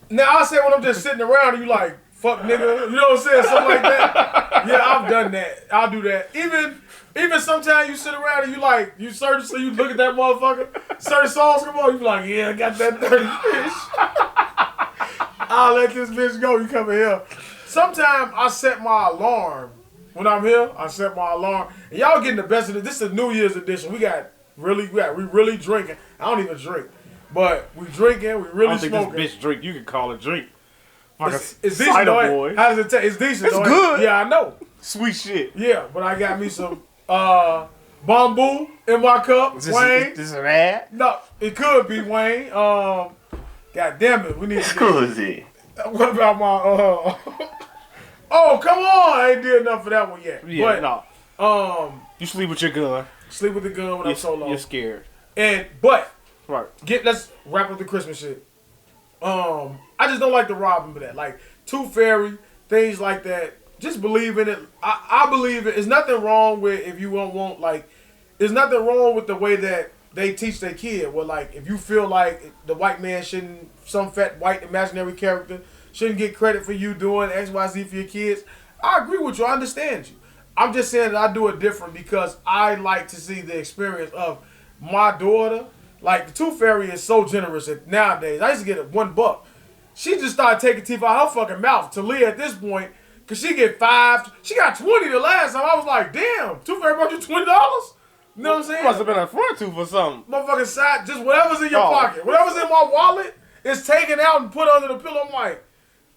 Now, I say when I'm just sitting around and you like, fuck nigga, you know what I'm saying? Something like that. Yeah, I've done that. I'll do that. Even sometimes you sit around and you like, you search, so you look at that motherfucker, certain songs come on, you be like, yeah, I got that dirty fish. I'll let this bitch go, you come in here. Sometimes I set my alarm when I'm here, I set my alarm. And y'all getting the best of it. This is the New Year's edition. We really drinking. I don't even drink. But we drinking, we really I don't smoking. think this bitch drink. You can call it drink. Like it's decent, cider though. boy. How does it taste? It's decent, It's though. good. Yeah, I know. Sweet shit. Yeah, but I got me some bamboo in my cup. Wayne. Is this an ad? No, it could be Wayne. God damn it, we need to Scusi. What about my Oh, come on! I ain't did enough for that one yet. Yeah, but, no. You sleep with your gun. Sleep with the gun when I'm solo. You're scared. But Right. let's wrap up the Christmas shit. I just don't like the robbing for that. Like Tooth Fairy, things like that. Just believe in it. I believe it. There's nothing wrong with if you don't want there's nothing wrong with the way that they teach their kid. Well, like if you feel like the white man shouldn't, some fat white imaginary character shouldn't get credit for you doing X, Y, Z for your kids. I agree with you. I understand you. I'm just saying that I do it different because I like to see the experience of my daughter. Like the Tooth Fairy is so generous nowadays. I used to get it $1. She just started taking teeth out her fucking mouth. Talia at this point, cause she get 5. She got 20 the last time. I was like, damn, Tooth Fairy brought you $20. You know what I'm saying? Must have been a front tooth or something. Motherfucking side, just whatever's in your pocket, whatever's in my wallet is taken out and put under the pillow. I'm like,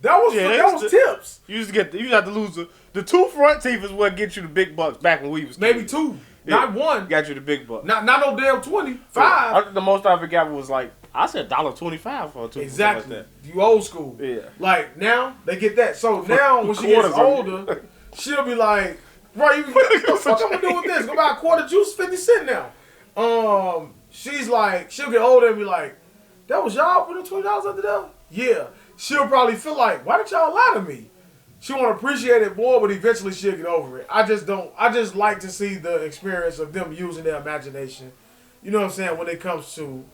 that was tips. You used to have to lose the 2 front teeth is what gets you the big bucks back when we was Maybe kids. 2, Yeah. not 1. Got you the big bucks. Not no damn 20. 5. Yeah. The most I ever got was like I said $1.25 for a tooth. Exactly. Like You old school. Yeah. Like now they get that. So now when she gets older, she'll be like, right, what the fuck I'm gonna do with this? Go buy a quart of juice, 50 cents now. She's like, she'll get older and be like, that was y'all putting $20 under there? Yeah. She'll probably feel like, why did y'all lie to me? She won't appreciate it more, but eventually she'll get over it. I just like to see the experience of them using their imagination. You know what I'm saying? When it comes to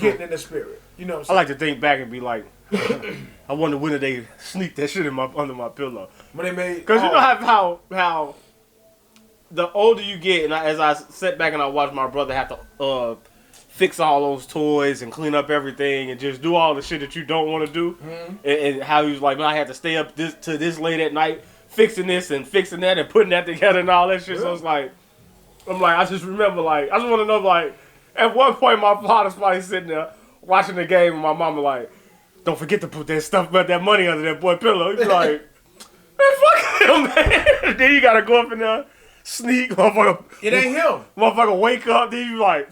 getting in the spirit. You know what I'm saying? I like to think back and be like, I wonder when did they sneak that shit under my pillow? When they made, because you know how the older you get, and as I sit back and I watch my brother have to fix all those toys and clean up everything and just do all the shit that you don't want to do, and how he was like, man, I had to stay up to this late at night fixing this and fixing that and putting that together and all that shit. So it's like, I just remember I just want to know at one point my father's probably sitting there watching the game and my mama like, don't forget to put that money under that boy pillow. He's like, man, fuck him, man. Then you gotta go up in there, sneak, motherfucker. It ain't him. Motherfucker wake up, then you like,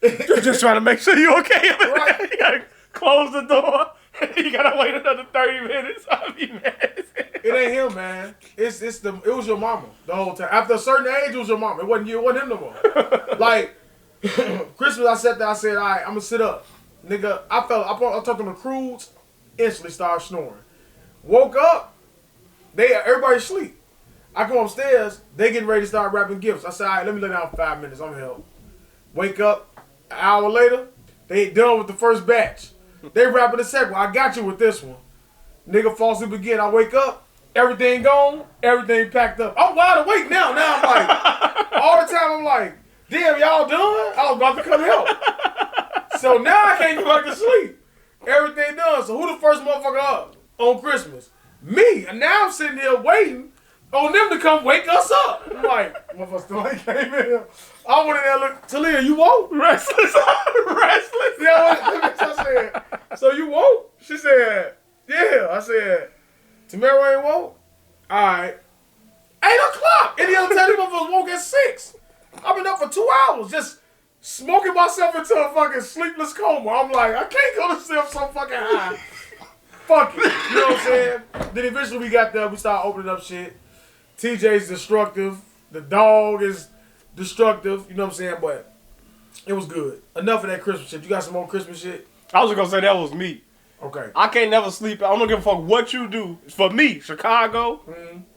just trying to make sure you okay. Right. You gotta close the door. You gotta wait another 30 minutes. I'll be mad. It ain't him, man. It was your mama the whole time. After a certain age, it was your mama. It wasn't you. It wasn't him no more. Like Christmas, I sat there. I said, all right, I'm gonna sit up, nigga. I talked on the cruise. Instantly started snoring. Woke up. Everybody asleep. I come upstairs. They getting ready to start wrapping gifts. I said, all right, let me lay down for 5 minutes. I'm gonna help. Wake up. An hour later, they ain't done with the first batch. They wrapping the second one. I got you with this one. Nigga falls asleep again. I wake up. Everything gone. Everything packed up. I'm wide awake now. Now I'm like, all the time I'm like, damn, y'all done? I was about to come help. So now I can't go back to sleep. Everything done. So who the first motherfucker up on Christmas? Me. And now I'm sitting here waiting on them to come wake us up. I'm like, motherfucker still ain't came in here. I went in there, look, Talia, you woke? Restless. Restless. Yeah, I said, so you woke? She said, yeah. I said, Tamara ain't woke? All right. 8 o'clock. Any other time, these motherfuckers woke at 6. I've been up for 2 hours just smoking myself into a fucking sleepless coma. I'm like, I can't go to sleep so fucking high. Fuck it. You know what I'm saying? Then eventually we got there. We started opening up shit. TJ's destructive. The dog is destructive. You know what I'm saying? But it was good. Enough of that Christmas shit. You got some more Christmas shit? I was just gonna say that was me. Okay. I can't never sleep. I don't give a fuck what you do. For me, Chicago,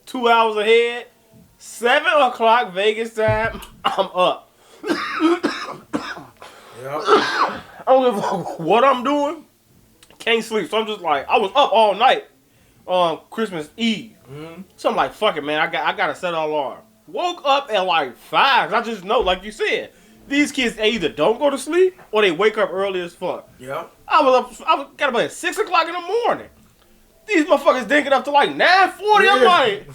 2 hours ahead, 7 o'clock Vegas time, I'm up. Yeah. I don't give a fuck what I'm doing. Can't sleep. So I'm just like, I was up all night on Christmas Eve. So I'm like, fuck it, man. I gotta set an alarm. Woke up at like 5. I just know, like you said, these kids either don't go to sleep or they wake up early as fuck. Yeah. I got up at 6 o'clock in the morning. These motherfuckers didn't get up to like 9:40. I'm like,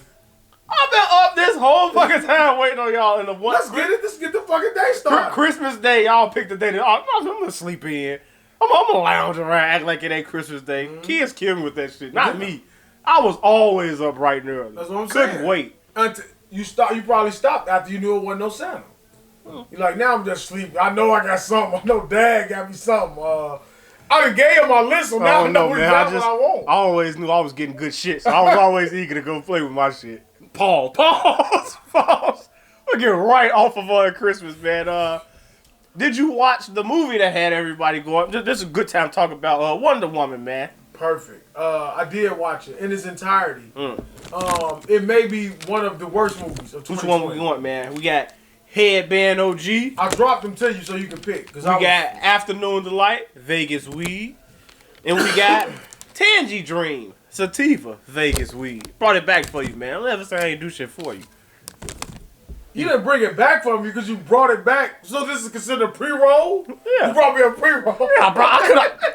I've been up this whole fucking time waiting on y'all in the one. Let's get the fucking day started. Christmas Day, y'all pick the day that I'm gonna sleep in. I'm gonna lounge around, act like it ain't Christmas Day. Mm-hmm. Kids kill me with that shit. Not me. I was always up bright and early. That's what I'm saying. Couldn't wait. Until you probably stopped after you knew it wasn't no Santa. You're like, now I'm just sleeping. I know I got something. I know Dad got me something. I done gave him my list, so now I know exactly what I want. I always knew I was getting good shit, so I was always eager to go play with my shit. Pause. We're getting right off of Christmas, man. Did you watch the movie that had everybody going? This is a good time to talk about Wonder Woman, man. Perfect. I did watch it in its entirety. It may be one of the worst movies of 2020. Which one we want, man? We got Headband OG. I dropped them to you so you can pick. We got Afternoon Delight, Vegas Weed. And we got Tangy Dream, Sativa, Vegas Weed. Brought it back for you, man. I'll never say I ain't do shit for you. You didn't bring it back for me because you brought it back. So this is considered a pre-roll? Yeah. You brought me a pre-roll. Yeah, bro.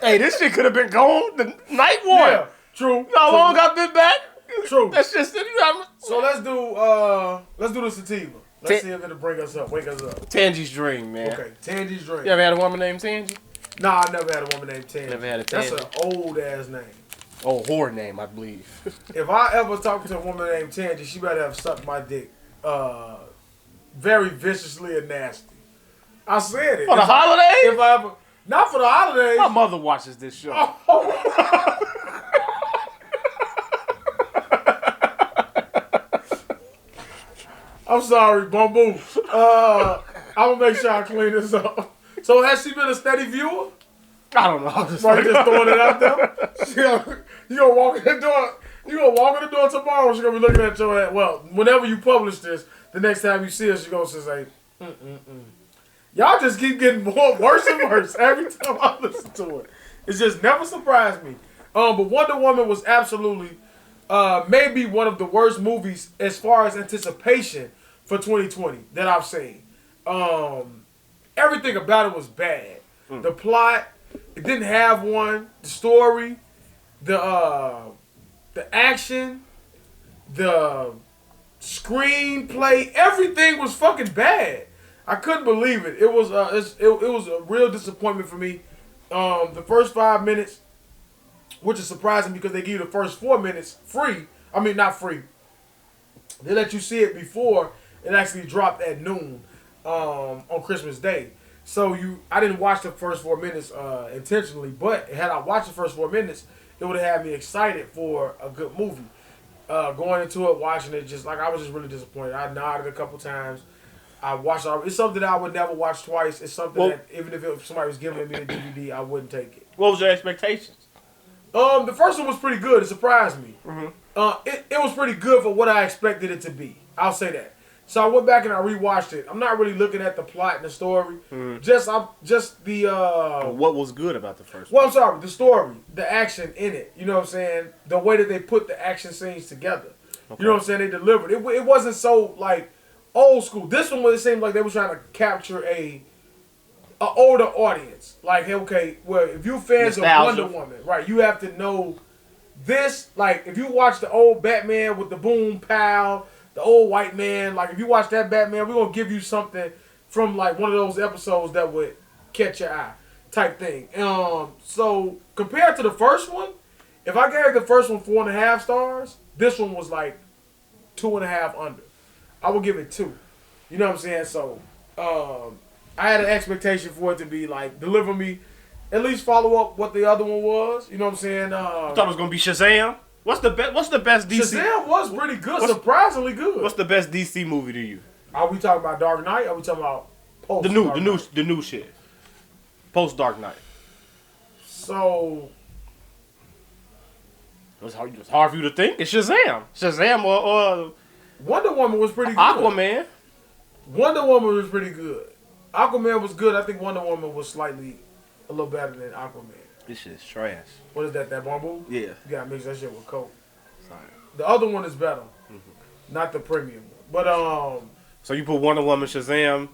Hey, this shit could have been gone the night one. Yeah, true. You know how long I've been back? True. That's just So let's do the Sativa. Let's see if it'll bring us up, wake us up. Tangy's Dream, man. Okay, Tangy's Dream. You ever had a woman named Tangy? Nah, I never had a woman named Tangy. Never had a Tangy. That's an old ass name. Oh, whore name, I believe. If I ever talk to a woman named Tangy, she better have sucked my dick very viciously and nasty. I said it. For the holidays? If I ever, not for the holidays. My mother watches this show. I'm sorry, Bumble. I'm gonna make sure I clean this up. So has she been a steady viewer? I don't know. I'm just just throwing it out there. You gonna walk in the door. You gonna walk in the door tomorrow. She's gonna be looking at your head. Well, whenever you publish this, the next time you see her, she's gonna say, Y'all just keep getting worse and worse every time I listen to it. It's just never surprised me. But Wonder Woman was absolutely maybe one of the worst movies as far as anticipation for 2020 that I've seen. Everything about it was bad. The plot, it didn't have one. The story, the action, the screenplay, everything was fucking bad. I couldn't believe it. It was a real disappointment for me. The first 5 minutes, which is surprising because they give you the first 4 minutes free. I mean, not free. They let you see it before it actually dropped at noon on Christmas Day. So I didn't watch the first 4 minutes intentionally, but had I watched the first 4 minutes, it would have had me excited for a good movie. Going into it, watching it, just like I was just really disappointed. I nodded a couple times. I watched it. It's something that I would never watch twice. It's something that even if somebody was giving me a DVD, I wouldn't take it. What was your expectations? The first one was pretty good. It surprised me. Mm-hmm. It was pretty good for what I expected it to be. I'll say that. So I went back and I rewatched it. I'm not really looking at the plot and the story. Just the. What was good about the first one? Well, I'm sorry. The story, the action in it. You know what I'm saying? The way that they put the action scenes together. Okay. You know what I'm saying? They delivered. It wasn't so like old school. This one was, it seemed like they were trying to capture a older audience. Like, okay, well, if you fans of Wonder Woman, right, you have to know this. Like, if you watch the old Batman with the boom pow, the old white man, like if you watch that Batman, we're gonna give you something from like one of those episodes that would catch your eye, type thing. So compared to the first one, if I gave the first one 4.5 stars, this one was like 2.5 under. I would give it 2. You know what I'm saying? So I had an expectation for it to be like deliver me, at least follow up what the other one was. You know what I'm saying? I thought it was gonna be Shazam. What's the best DC? Shazam was pretty good, surprisingly good. What's the best DC movie to you? Are we talking about Dark Knight? Are we talking about post the new shit? Post Dark Knight. So it's hard for you to think. It's Shazam or Wonder Woman was pretty good. Aquaman. Wonder Woman was pretty good. Aquaman was good. I think Wonder Woman was slightly a little better than Aquaman. This shit's trash. What is that bamboo? Yeah. You gotta mix that shit with Coke. Sorry. The other one is better. Not the premium one. But so you put Wonder Woman, Shazam.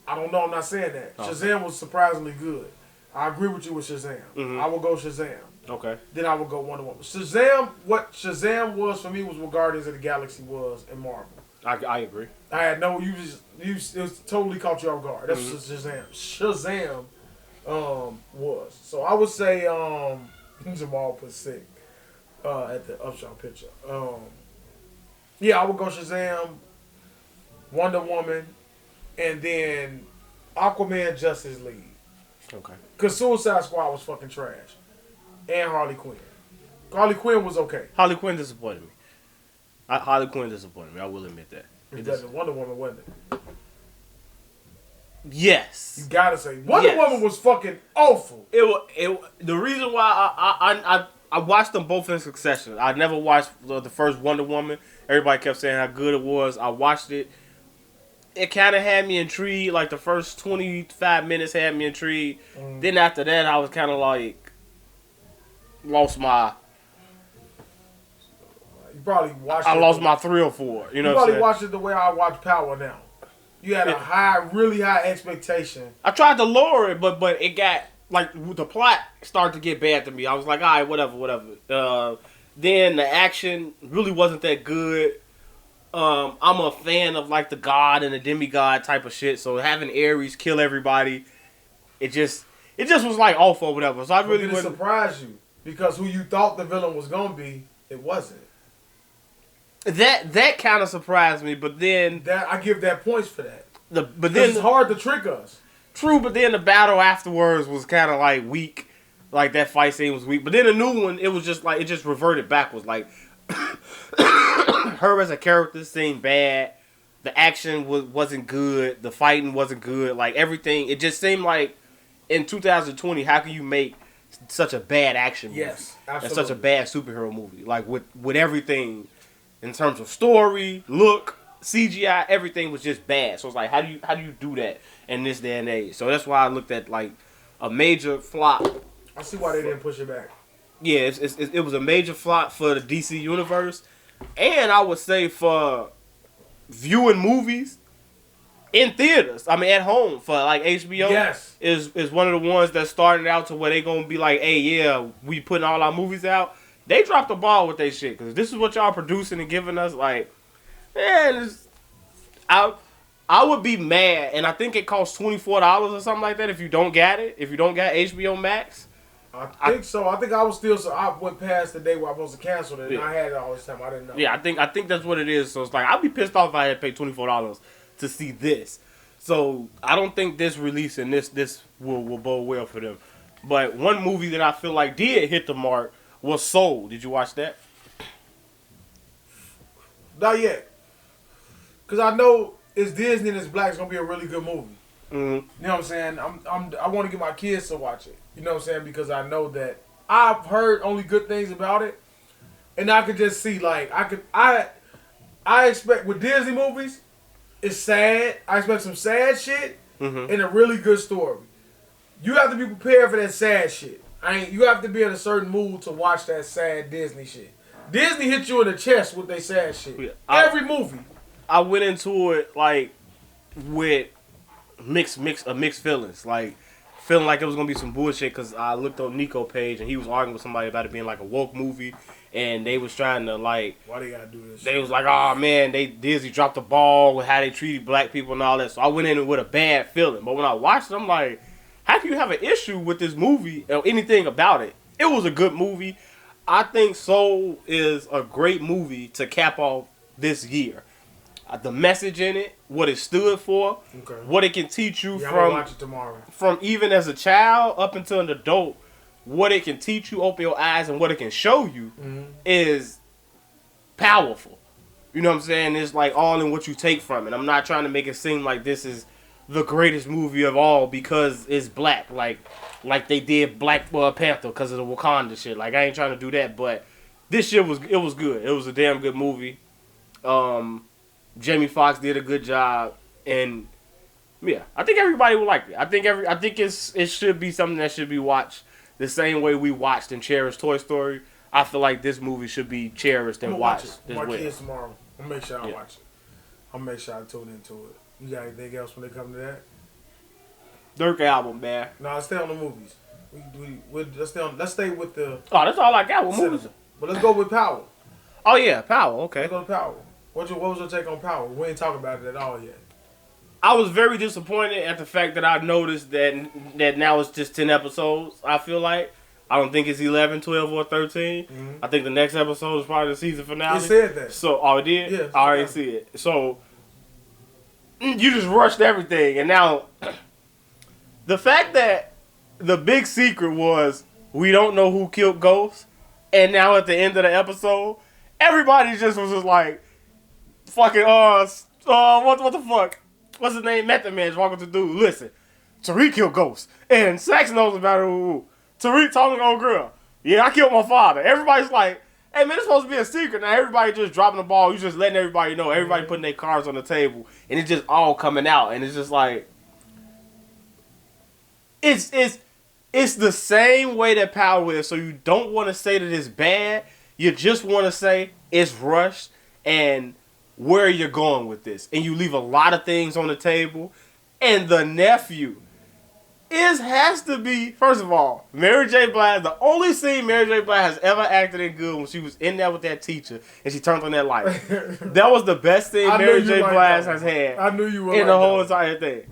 I don't know, I'm not saying that. Oh. Shazam was surprisingly good. I agree with you with Shazam. I will go Shazam. Okay. Then I would go Wonder Woman. Shazam, what Shazam was for me was what Guardians of the Galaxy was in Marvel. I agree. I had no, it was totally caught you off guard. That's what Shazam was. So I would say Jamal put sick at the upshot picture. Yeah, I would go Shazam, Wonder Woman, and then Aquaman, Justice League. Okay. Cause Suicide Squad was fucking trash, and Harley Quinn. Harley Quinn was okay. Harley Quinn disappointed me. Harley Quinn disappointed me. I will admit that. It doesn't. Wonder Woman wasn't it? Yes. You gotta say Wonder Woman was fucking awful. The reason why I watched them both in succession. I never watched the first Wonder Woman. Everybody kept saying how good it was. I watched it. It kind of had me intrigued. Like the first 25 minutes had me intrigued. Then after that, I was kind of like lost my. You probably watched. I lost my thrill for it. You know, you what probably I'm saying? watched it the way I watch Power now. You had a really high expectation. I tried to lower it, but it got like the plot started to get bad to me. I was like, all right, whatever. Then the action really wasn't that good. I'm a fan of like the god and the demigod type of shit. So having Ares kill everybody, it just was like off or whatever. So I really did it surprise you because who you thought the villain was gonna be, it wasn't. That kind of surprised me, but then that I give that points for that. But then it's hard to trick us. True, but then the battle afterwards was kind of like weak. Like that fight scene was weak. But then the new one, it was just like it just reverted backwards. Like her as a character seemed bad. The action wasn't good. The fighting wasn't good. Like everything, it just seemed like in 2020, how can you make such a bad action movie? Yes, absolutely. And such a bad superhero movie. Like with everything in terms of story, look, CGI, everything was just bad. So it's like, how do you do that in this day and age? So that's why I looked at like a major flop. I see why they didn't push it back. Yeah, it was a major flop for the DC universe, and I would say for viewing movies in theaters. I mean, at home for like HBO. Yes, is one of the ones that started out to where they gonna be like, hey, yeah, we putting all our movies out. They dropped the ball with their shit because this is what y'all producing and giving us. Like, man, I would be mad, and I think it costs $24 or something like that if you don't get it. If you don't got HBO Max. I think so. I think I was still. So I went past the day where I was supposed to cancel it, and I had it all this time. I didn't know. Yeah, I think that's what it is. So it's like I'd be pissed off if I had to pay $24 to see this. So I don't think this release and this will bode well for them. But one movie that I feel like did hit the mark was Soul. Did you watch that? Not yet, because I know it's Disney and it's black. It's gonna be a really good movie. Mm-hmm. You know what I'm saying? I want to get my kids to watch it. You know what I'm saying? Because I know that I've heard only good things about it, and I could just see like I expect with Disney movies, it's sad. I expect some sad shit and a really good story. You have to be prepared for that sad shit. You have to be in a certain mood to watch that sad Disney shit. Disney hit you in the chest with their sad shit. Yeah, every movie. I went into it like with mixed feelings, like feeling like it was gonna be some bullshit because I looked on Nico page and he was arguing with somebody about it being like a woke movie, and they was trying to like, why they gotta do this? They was like, oh man, Disney dropped the ball with how they treated black people and all that. So I went in with a bad feeling, but when I watched it, I'm like, how can you have an issue with this movie or anything about it? It was a good movie. I think Soul is a great movie to cap off this year. The message in it, what it stood for, what it can teach you I'm gonna watch it tomorrow. From even as a child up until an adult, what it can teach you, open your eyes, and what it can show you is powerful. You know what I'm saying? It's like all in what you take from it. I'm not trying to make it seem like this is the greatest movie of all because it's black, like they did Black Panther because of the Wakanda shit. Like I ain't trying to do that, but this shit was good. It was a damn good movie. Jamie Foxx did a good job, and yeah, I think everybody would like it. I think it should be something that should be watched the same way we watched and cherished Toy Story. I feel like this movie should be cherished and watched. My kids tomorrow. I'll make sure I watch it. I'll make sure I tune into it. You got anything else when they come to that? Dirk album, man. No, stay on the movies. Let's stay with the. Oh, that's all I got with movies. But let's go with Power. Oh yeah, Power. Okay. Let's go to Power. What was your take on Power? We ain't talking about it at all yet. I was very disappointed at the fact that I noticed that now it's just 10 episodes, I feel like. I don't think it's 11, 12, or 13. Mm-hmm. I think the next episode is probably the season finale. It said that. So, oh, it did? Yeah. I already see it. So, you just rushed everything. And now, the fact that the big secret was we don't know who killed Ghost, and now at the end of the episode, everybody just was just like, fucking, what the fuck? What's his name? Method Man's walking to the dude. Listen, Tariq killed Ghost. And Sax knows about it. Tariq talking to old girl. Yeah, I killed my father. Everybody's like, hey, man, it's supposed to be a secret. Now, everybody just dropping the ball. You just letting everybody know. Everybody putting their cards on the table. And it's just all coming out. And it's just like, it's the same way that Power is. So you don't want to say that it's bad. You just want to say it's rushed and where you're going with this. And you leave a lot of things on the table. And the nephew has to be, first of all, Mary J. Blige. The only scene Mary J. Blige has ever acted in good when she was in there with that teacher and she turned on that light. That was the best thing Mary J. Blige has had. I knew you were in the whole entire thing.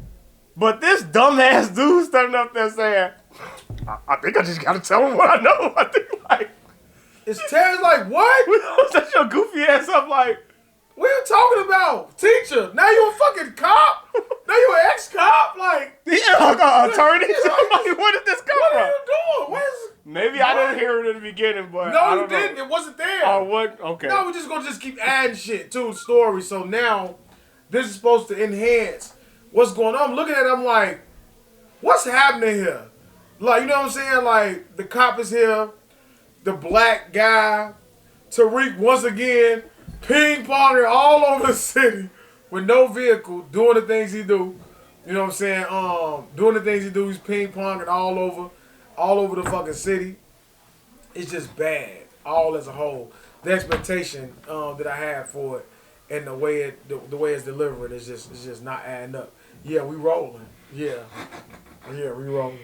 But this dumbass dude standing up there saying, I think I just gotta tell him what I know. I think like it's Terrence like what? Set your goofy ass up like. What are you talking about? Teacher. Now you a fucking cop? Now you an ex-cop? Like attorney? Where did this come from? What are you doing? Maybe I didn't hear it in the beginning, but no, you didn't. It wasn't there. Oh, what? Okay. No, we're just gonna keep adding shit to the story. So now this is supposed to enhance what's going on. I'm looking at it, I'm like, what's happening here? Like, you know what I'm saying? Like, the cop is here, the black guy, Tariq once again, ping-ponging all over the city with no vehicle, doing the things he do. You know what I'm saying? Doing the things he do, he's ping-ponging all over the fucking city. It's just bad, all as a whole. The expectation that I have for it and the way it's delivered is just not adding up. Yeah, we rolling. Yeah, we rolling.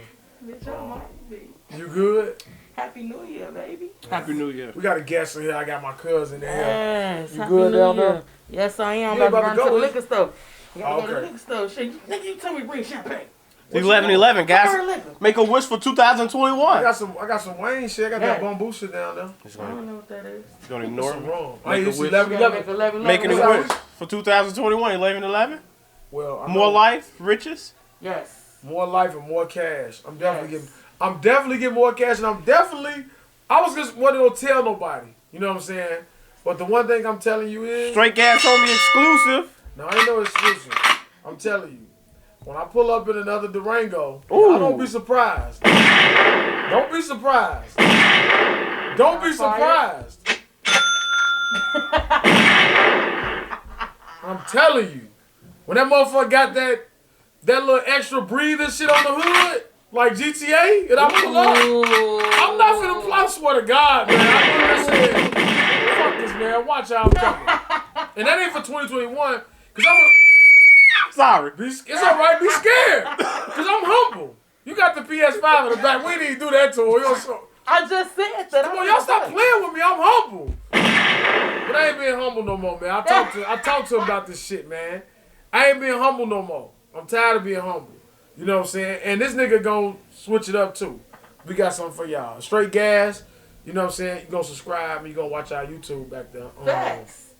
You good? Happy New Year, baby. Happy New Year. We got a guest in here. I got my cousin in here. Yes. You Happy good New down Year. there? Yes, I am. You I'm about to run to the go? liquor store. I gotta go to the Okay. liquor store. Shit, nigga, you told me to bring champagne. 11-11, guys. Make a wish for 2021. I got some Wayne shit. I got that bamboo shit down there. I don't know what that is. You gonna ignore What's it? wrong? Make a It's wish. 11-11. Making a What's wish for 2021. 11-11. Well, I More know. life, riches. Yes. More life and more cash. I'm definitely getting more cash, and I was just wasn't gonna tell nobody. You know what I'm saying? But the one thing I'm telling you is Straight Gas Homie exclusive. no, ain't no exclusive. I'm telling you, when I pull up in another Durango, Ooh. I don't be surprised. Don't be surprised. Don't be surprised. I'm telling you, when that motherfucker got that little extra breather shit on the hood, like GTA, and I pull up, I'm not finna play. I swear to God, man. I said, fuck this, man. Watch how I'm coming. And that ain't for 2021, because Sorry. it's all right. Be scared, because I'm humble. You got the PS5 in the back. We didn't do that to him. I just said that. Come on, y'all stop playing with me. I'm humble. But I ain't being humble no more, man. I talked to him about this shit, man. I ain't being humble no more. I'm tired of being humble. You know what I'm saying? And this nigga gonna switch it up too. We got something for y'all. Straight Gas. You know what I'm saying? You gonna subscribe and you gonna watch our YouTube back there. Facts.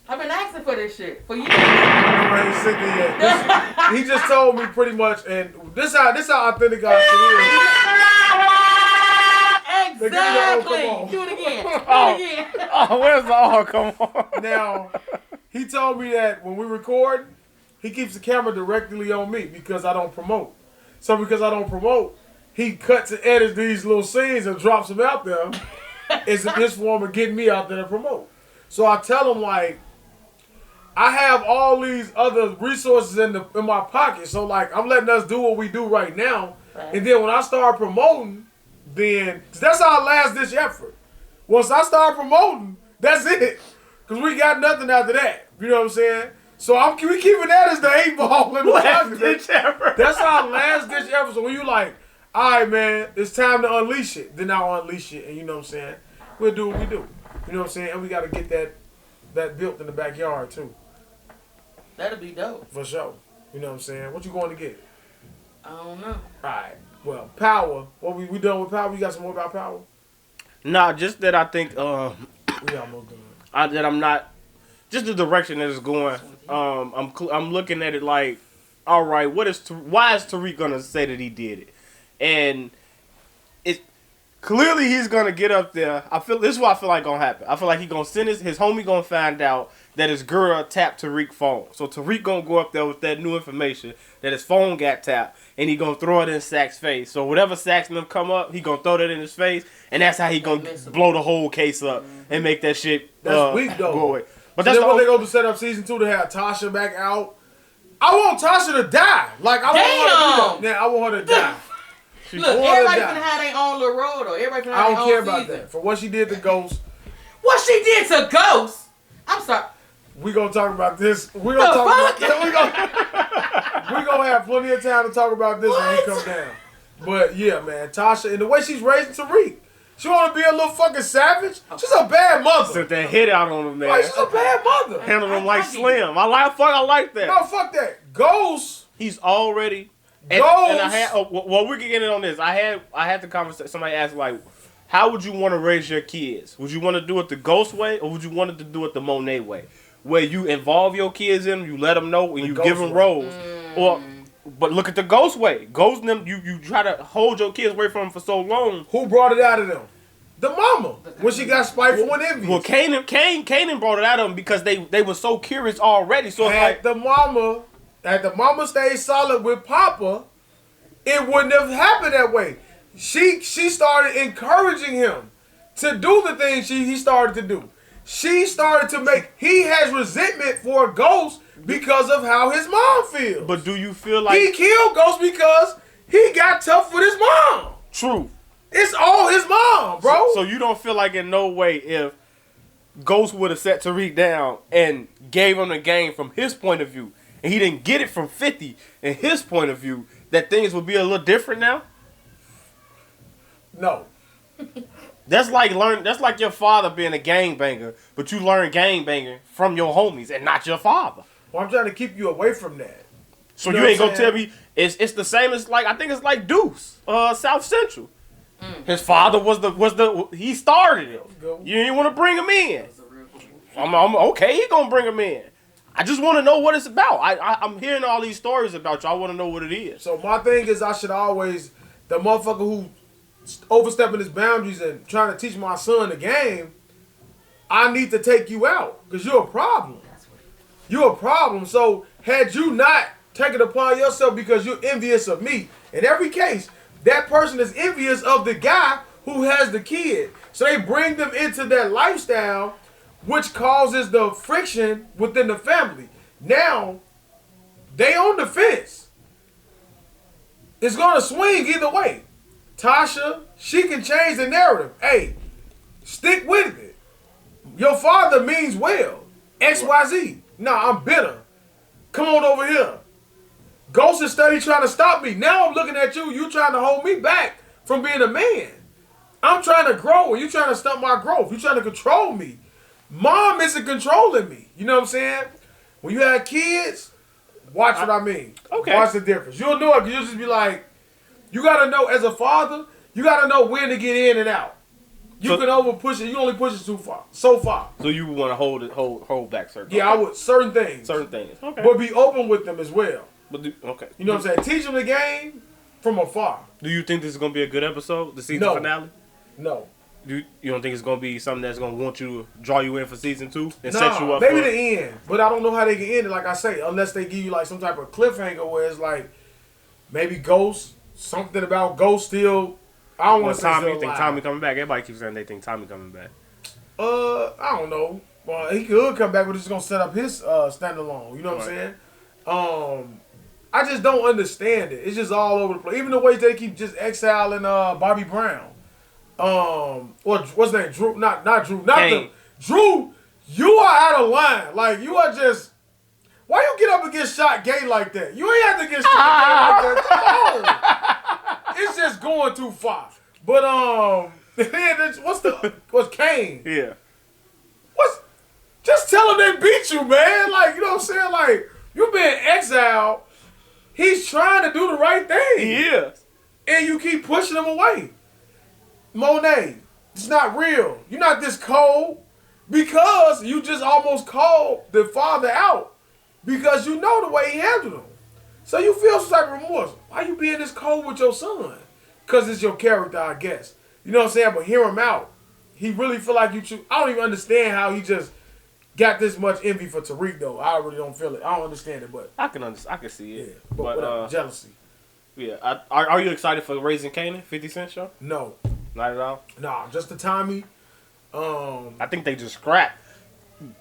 I've been asking for this shit for years. I ain't sick of yet. He just told me pretty much, and this how authentic our shit is. Exactly. Come on. Do it again. Do it again. Oh, where's the come on? Now, he told me that when we record, he keeps the camera directly on me because I don't promote. So because I don't promote, he cuts and edits these little scenes and drops them out there. It's this form of getting me out there to promote. So I tell him, like, I have all these other resources in my pocket. So, like, I'm letting us do what we do right now. Right. And then when I start promoting, then, cause that's our last ditch effort. Once I start promoting, that's it. Because we got nothing after that. You know what I'm saying? So we keeping that as the 8 ball in the Last pocket. ditch effort. That's our last ditch effort. So when you like, all right, man, it's time to unleash it. Then I'll unleash it, and you know what I'm saying? We'll do what we do. You know what I'm saying? And we got to get that built in the backyard, too. That'll be dope. For sure. You know what I'm saying? What you going to get? I don't know. All right. Well, power. What we done with power? You got some more about power? Nah, just that I think We almost done. that I'm not just the direction that it's going. I'm looking at it like, all right, why is Tariq gonna say that he did it? And it's clearly he's gonna get up there. This is what I feel like gonna happen. I feel like he gonna send his homie gonna find out that his girl tapped Tariq's phone. So Tariq gonna go up there with that new information that his phone got tapped, and he gonna throw it in Sack's face. So whatever Sack's them come up, he gonna throw that in his face, and that's how he gonna blow the whole case up and make that shit That's weak, though. go away. But So that's then what the they going to set up season 2 to have Tasha back out. I want Tasha to die. Like, I want her to do that. I want her to die. Look, everybody finna have their own little role, though. Everybody finna have I their don't own care about season. that. For what she did to Ghost, What she did to Ghost? I'm sorry. we going to talk about this. We going to talk about this. We going to have plenty of time to talk about this when he comes down. But, yeah, man, Tasha, and the way she's raising Tariq, she want to be a little fucking savage. She's a bad mother. Sent that hit out on him, man. Like, she's a bad mother. Handle him like Slim. I like that. No, fuck that. Ghost. He's already. And I had. Well, we can get in on this. I had the conversation. Somebody asked like, how would you want to raise your kids? Would you want to do it the Ghost way, or would you want to do it the Monet way, where you involve your kids in them, you let them know, and you give them roles, or. But look at the Ghost way. Ghost them, you try to hold your kids away from them for so long. Who brought it out of them? The mama. When she got spiteful and envious. Well, Kanan brought it out of them because they were so curious already. So it's had the mama stayed solid with Papa, it wouldn't have happened that way. She started encouraging him to do the things he started to do. She started to he has resentment for Ghost because of how his mom feels. But do you feel like he killed Ghost because he got tough with his mom? True. It's all his mom, bro. So you don't feel like in no way if Ghost would have set Tariq down and gave him the game from his point of view, and he didn't get it from 50 in his point of view, that things would be a little different now? No. That's like your father being a gangbanger, but you learn gangbanging from your homies and not your father. Well, I'm trying to keep you away from that. So you ain't gonna tell me it's the same as I think it's like Deuce, South Central. His father he started it. You didn't want to bring him in. I'm okay. He gonna bring him in. I just want to know what it's about. I'm hearing all these stories about you. I want to know what it is. So my thing is, I should always the motherfucker who overstepping his boundaries and trying to teach my son the game. I need to take you out because you're a problem. You're a problem. So had you not taken it upon yourself because you're envious of me, in every case, that person is envious of the guy who has the kid. So they bring them into that lifestyle, which causes the friction within the family. Now, they on the fence. It's going to swing either way. Tasha, she can change the narrative. Hey, stick with it. Your father means well. XYZ. Nah, I'm bitter. Come on over here. Ghost is steady trying to stop me. Now I'm looking at you. You trying to hold me back from being a man. I'm trying to grow and you trying to stop my growth. You trying to control me. Mom isn't controlling me. You know what I'm saying? When you have kids, watch what I mean. Okay. Watch the difference. You'll know it because you'll just be like, you got to know as a father, you got to know when to get in and out. You can over push it. You only push it too far. So far. So you want to hold back certain Yeah, I would. Certain things. Okay. But be open with them as well. Okay. You know what I'm saying? Teach them the game from afar. Do you think this is going to be a good episode, the season finale? No. You don't think it's going to be something that's going to want you to draw you in for season 2 and set you up maybe for the end. But I don't know how they can end it, like I say, unless they give you like some type of cliffhanger where it's like maybe Ghost, something about Ghost still. I don't want to say Tommy. You think Tommy coming back? Everybody keeps saying they think Tommy coming back. I don't know. Well, he could come back, but it's gonna set up his standalone. You know what I'm saying? I just don't understand it. It's just all over the place. Even the ways they keep just exiling Bobby Brown. What's his name? Drew? Not Drew. Drew. You are out of line. Like you are just. Why you get up and get shot gay like that? You ain't have to get shot gay like that. Come on. it's just going too far. But what's Kane? Yeah. Just tell him they beat you, man. Like, you know what I'm saying? Like, you being exiled. He's trying to do the right thing. He is. And you keep pushing him away. Monet, it's not real. You're not this cold because you just almost called the father out because you know the way he handled him. So you feel some type of remorse. Why you being this cold with your son? Because it's your character, I guess. You know what I'm saying? But hear him out. He really feel like you. I don't even understand how he just got this much envy for Tariq, though. I really don't feel it. I don't understand it, but I can see it. Yeah, but jealousy. Yeah. Are you excited for Raising Kanan, 50 Cent show? No. Not at all? Nah, just the Tommy. I think they just scrapped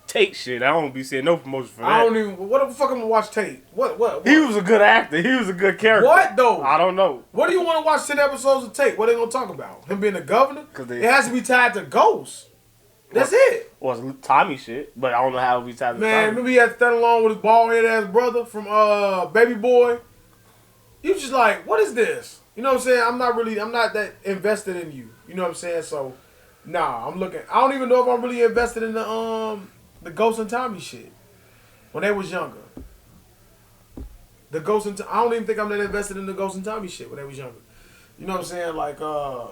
Tate shit. I don't be seeing no promotion for that. I don't even. What the fuck I'm gonna watch Tate? What? He was a good actor. He was a good character. What though? I don't know. What do you want to watch 10 episodes of Tate? What are they gonna talk about? Him being the governor? It has to be tied to Ghost. That's it. Or it's Tommy shit, but I don't know how it be tied to Man, Tommy. remember he had to stand along with his bald head ass brother from Baby Boy? You just like, what is this? You know what I'm saying? I'm not that invested in you. You know what I'm saying? So, nah, I'm looking. I don't even know if I'm really invested in the Ghost and Tommy shit when they was younger. The Ghost and I don't even think I'm that invested in the Ghost and Tommy shit when they was younger. You know what I'm saying? Like, I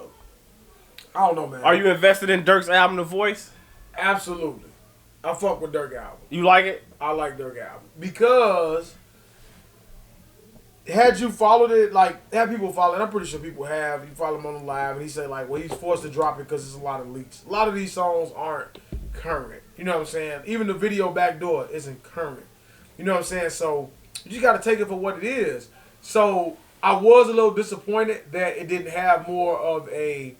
don't know, man. Are you invested in Dirk's album, The Voice? Absolutely. I fuck with Dirk album. You like it? I like Dirk album because had you followed it, like, had people follow it, I'm pretty sure people have. You follow him on the live, and he said, like, well, he's forced to drop it because there's a lot of leaks. A lot of these songs aren't current. You know what I'm saying? Even the video Backdoor isn't current. You know what I'm saying? So you just got to take it for what it is. So I was a little disappointed that it didn't have more of a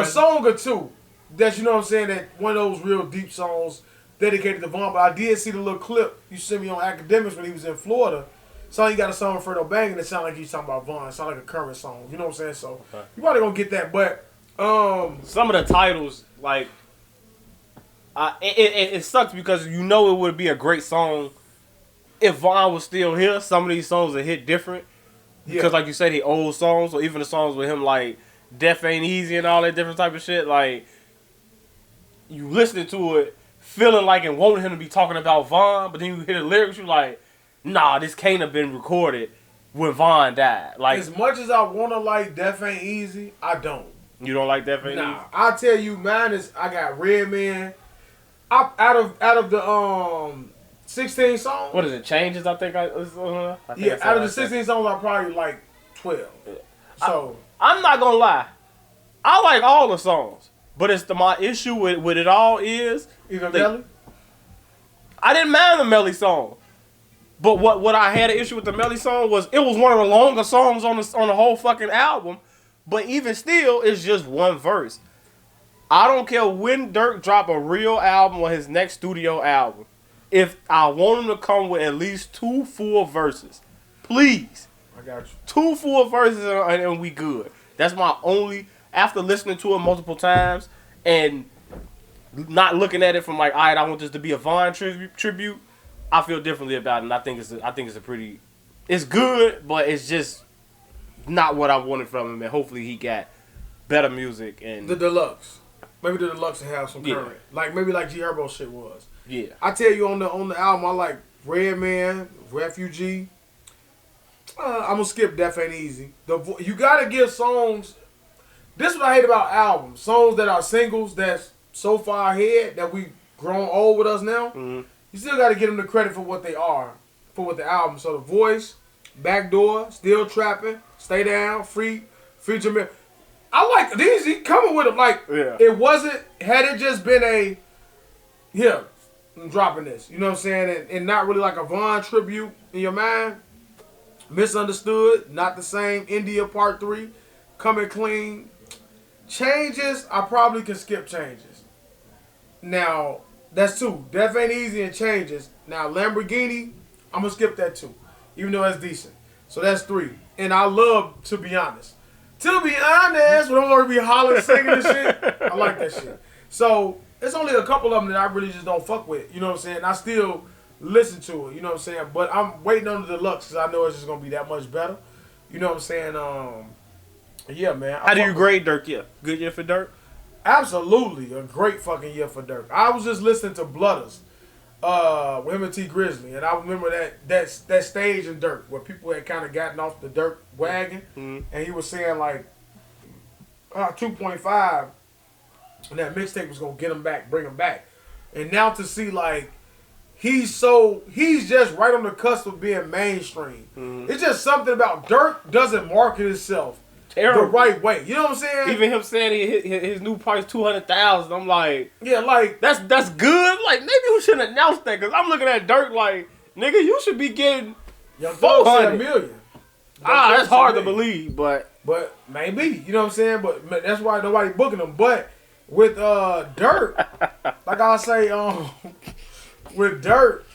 song or two. That, you know what I'm saying, that one of those real deep songs dedicated to Vaughn. But I did see the little clip you sent me on Academics when he was in Florida. So he got a song for Fredo Bang, and it sounded like he's talking about Vaughn. It sounded like a current song. You know what I'm saying? So you probably gonna get that. But some of the titles, like, it sucks because you know it would be a great song if Vaughn was still here. Some of these songs would hit different because, like you said, he old songs, or even the songs with him like Death Ain't Easy and all that different type of shit. Like, you listening to it, feeling like and wanting him to be talking about Vaughn, but then you hear the lyrics, you're like, nah, this can't have been recorded when Vaughn died. Like, as much as I wanna like Death Ain't Easy, I don't. You don't like Death Ain't Easy? Nah, I tell you, mine is I got Redman. Out of the 16 songs. What is it? Changes? I think out of the 16 songs, I probably like 12. Yeah. So I'm not gonna lie, I like all the songs. But my issue with it all is even Melly. I didn't mind the Melly song, but what I had an issue with the Melly song was it was one of the longer songs on the whole fucking album. But even still, it's just one verse. I don't care when Dirk drop a real album or his next studio album. If I want him to come with at least 2 full verses, please. I got you. 2 full verses and we good. That's my only. After listening to it multiple times and not looking at it from like, all right, I want this to be a Vaughn tribute, I feel differently about it. And I think it's a pretty, it's good, but it's just not what I wanted from him. And hopefully he got better music and the deluxe. Maybe the deluxe will have some current, like maybe like G Herbo shit was. Yeah. I tell you on the album, I like Redman, Refugee. I'm gonna skip Death Ain't Easy. You gotta give songs. This is what I hate about albums. Songs that are singles that's so far ahead that we grown old with us now. Mm-hmm. You still got to give them the credit for what they are, for what the album. So The Voice, Backdoor, Still Trapping, Stay Down, Free Jamil. I like these. He coming with them like It wasn't. Had it just been I'm dropping this. You know what I'm saying? And not really like a Vaughn tribute in your mind. Misunderstood, Not the Same. India Part 3, Coming Clean. Changes, I probably can skip Changes. Now, that's 2. Death Ain't Easy and Changes. Now, Lamborghini, I'm going to skip that too, even though that's decent. So that's 3. And I love To Be Honest. To Be Honest, when I'm going to be hollering, singing and shit, I like that shit. So, it's only a couple of them that I really just don't fuck with. You know what I'm saying? I still listen to it, you know what I'm saying? But I'm waiting on the deluxe because I know it's just going to be that much better. You know what I'm saying? Yeah, man. How do you grade Dirk? Yeah, good year for Dirk. Absolutely, a great fucking year for Dirk. I was just listening to Blooders, with him and T Grizzly, and I remember that stage in Dirk where people had kind of gotten off the Dirk wagon, and he was saying like 2.5, and that mixtape was gonna get him back, bring him back, and now to see like he's just right on the cusp of being mainstream. It's just something about Dirk doesn't market himself the right way. You know what I'm saying? Even him saying his new price 200,000, I'm like, yeah, like that's good. Like maybe we shouldn't announce that because I'm looking at Dirk like, nigga, you should be getting Young Thug said $1 $400 million. That's hard to believe, but maybe, you know what I'm saying? But that's why nobody booking him. But with Dirk, like I say, with Dirk,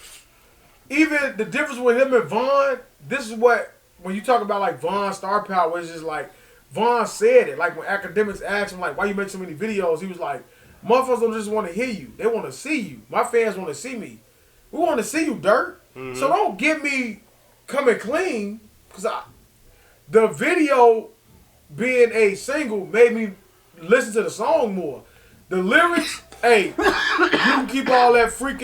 even the difference with him and Von, this is what when you talk about like Von star power, it's just like Von said it. Like when academics asked him like, why you make so many videos? He was like, motherfuckers don't just want to hear you. They want to see you. My fans want to see me. We want to see you, Dirk. So don't get me coming clean because the video being a single made me listen to the song more. The lyrics, hey, you can keep all that freak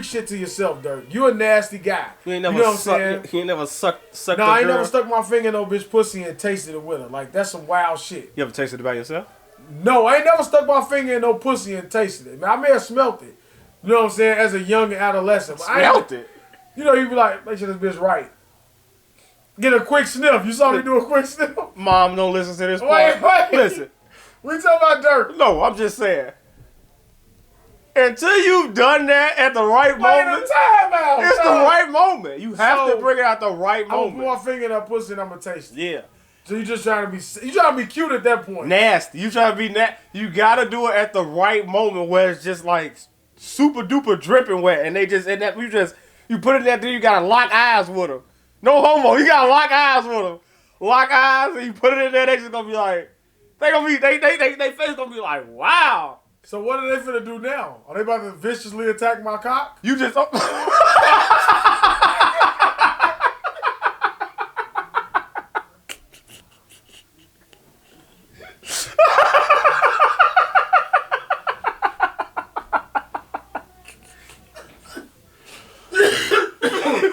shit to yourself, Dirk. You a nasty guy. You ain't never know what I'm saying? He ain't never sucked No, I ain't never stuck my finger in no bitch pussy and tasted it with her. Like, that's some wild shit. You ever tasted it by yourself? No, I ain't never stuck my finger in no pussy and tasted it. Man, I may have smelt it. You know what I'm saying? As a young adolescent. But Smelt it? You know, you be like, make sure this bitch right. Get a quick sniff. You saw me do a quick sniff? Mom, don't listen to this part. Wait. Listen. We talking about Dirk. No, I'm just saying. Until you've done that at the right moment, it's the right moment. You have to bring it out the right moment. I'm gonna put my finger in that pussy and I'm gonna taste it. Yeah. So you just trying to be cute at that point. Nasty. You trying to be you gotta do it at the right moment where it's just like super duper dripping wet, and you put it in that thing. You gotta lock eyes with them. No homo. You gotta lock eyes with them. Lock eyes, and you put it in there. They just gonna be like, they face gonna be like, wow. So what are they finna do now? Are they about to viciously attack my cock? You just.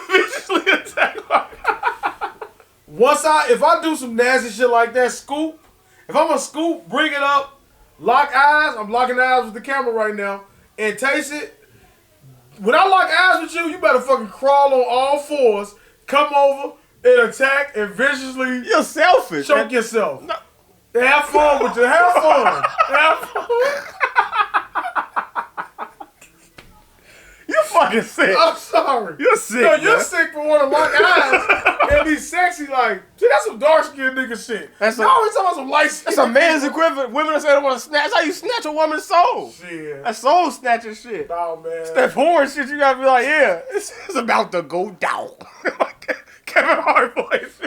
Viciously attack my cock. If I do some nasty shit like that, scoop. If I'm a scoop, bring it up. Lock eyes. I'm locking eyes with the camera right now. And taste it. When I lock eyes with you, you better fucking crawl on all fours, come over and attack and viciously. You're selfish. Choke yourself. No. Have fun with you. Have fun. Have fun. You're fucking sick. I'm sorry. You're sick. No, you're sick for wanting to lock eyes and be sexy like. See, that's some dark skinned nigga shit. That's always talking about some light skin. That's a man's equivalent. Women that say they want to snatch. That's how you snatch a woman's soul. Shit. That's soul snatching shit. Oh man. Steph Horn shit. You gotta be like, yeah, it's about to go down. Kevin Hart voice.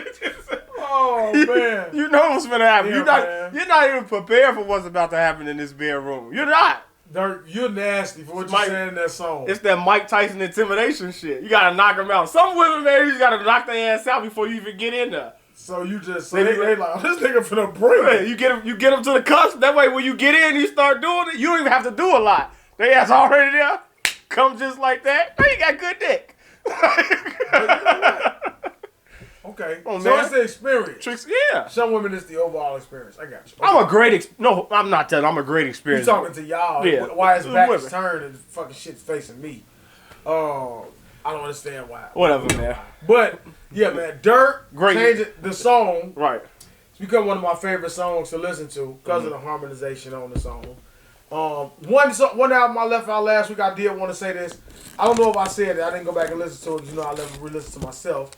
Oh man. You know what's gonna happen. Yeah, you're not even prepared for what's about to happen in this bedroom. You're not. Dirk, you're nasty for what you're saying in that song. It's that Mike Tyson intimidation shit. You gotta knock them out. Some women, man, you just gotta knock their ass out before you even get in there. So you just they like, oh, this nigga finna bring it. You get them to the cusp. That way, when you get in, you start doing it. You don't even have to do a lot. They ass already there. Come just like that. Oh, you got good dick. Okay. Oh, so man. it's the experience. Tricks, yeah. Some women, it's the overall experience. I got you. Okay. I'm a great No, I'm not telling. I'm a great experience. You talking to y'all. Yeah. Why his back is turned and fucking shit's facing me. I don't understand why. Whatever, man. But, yeah, man. Dirk Great. changed the song. Right. It's become one of my favorite songs to listen to because of the harmonization on the song. One album I left out last week, I did want to say this. I don't know if I said it. I didn't go back and listen to it. You know, I never re-listen to myself.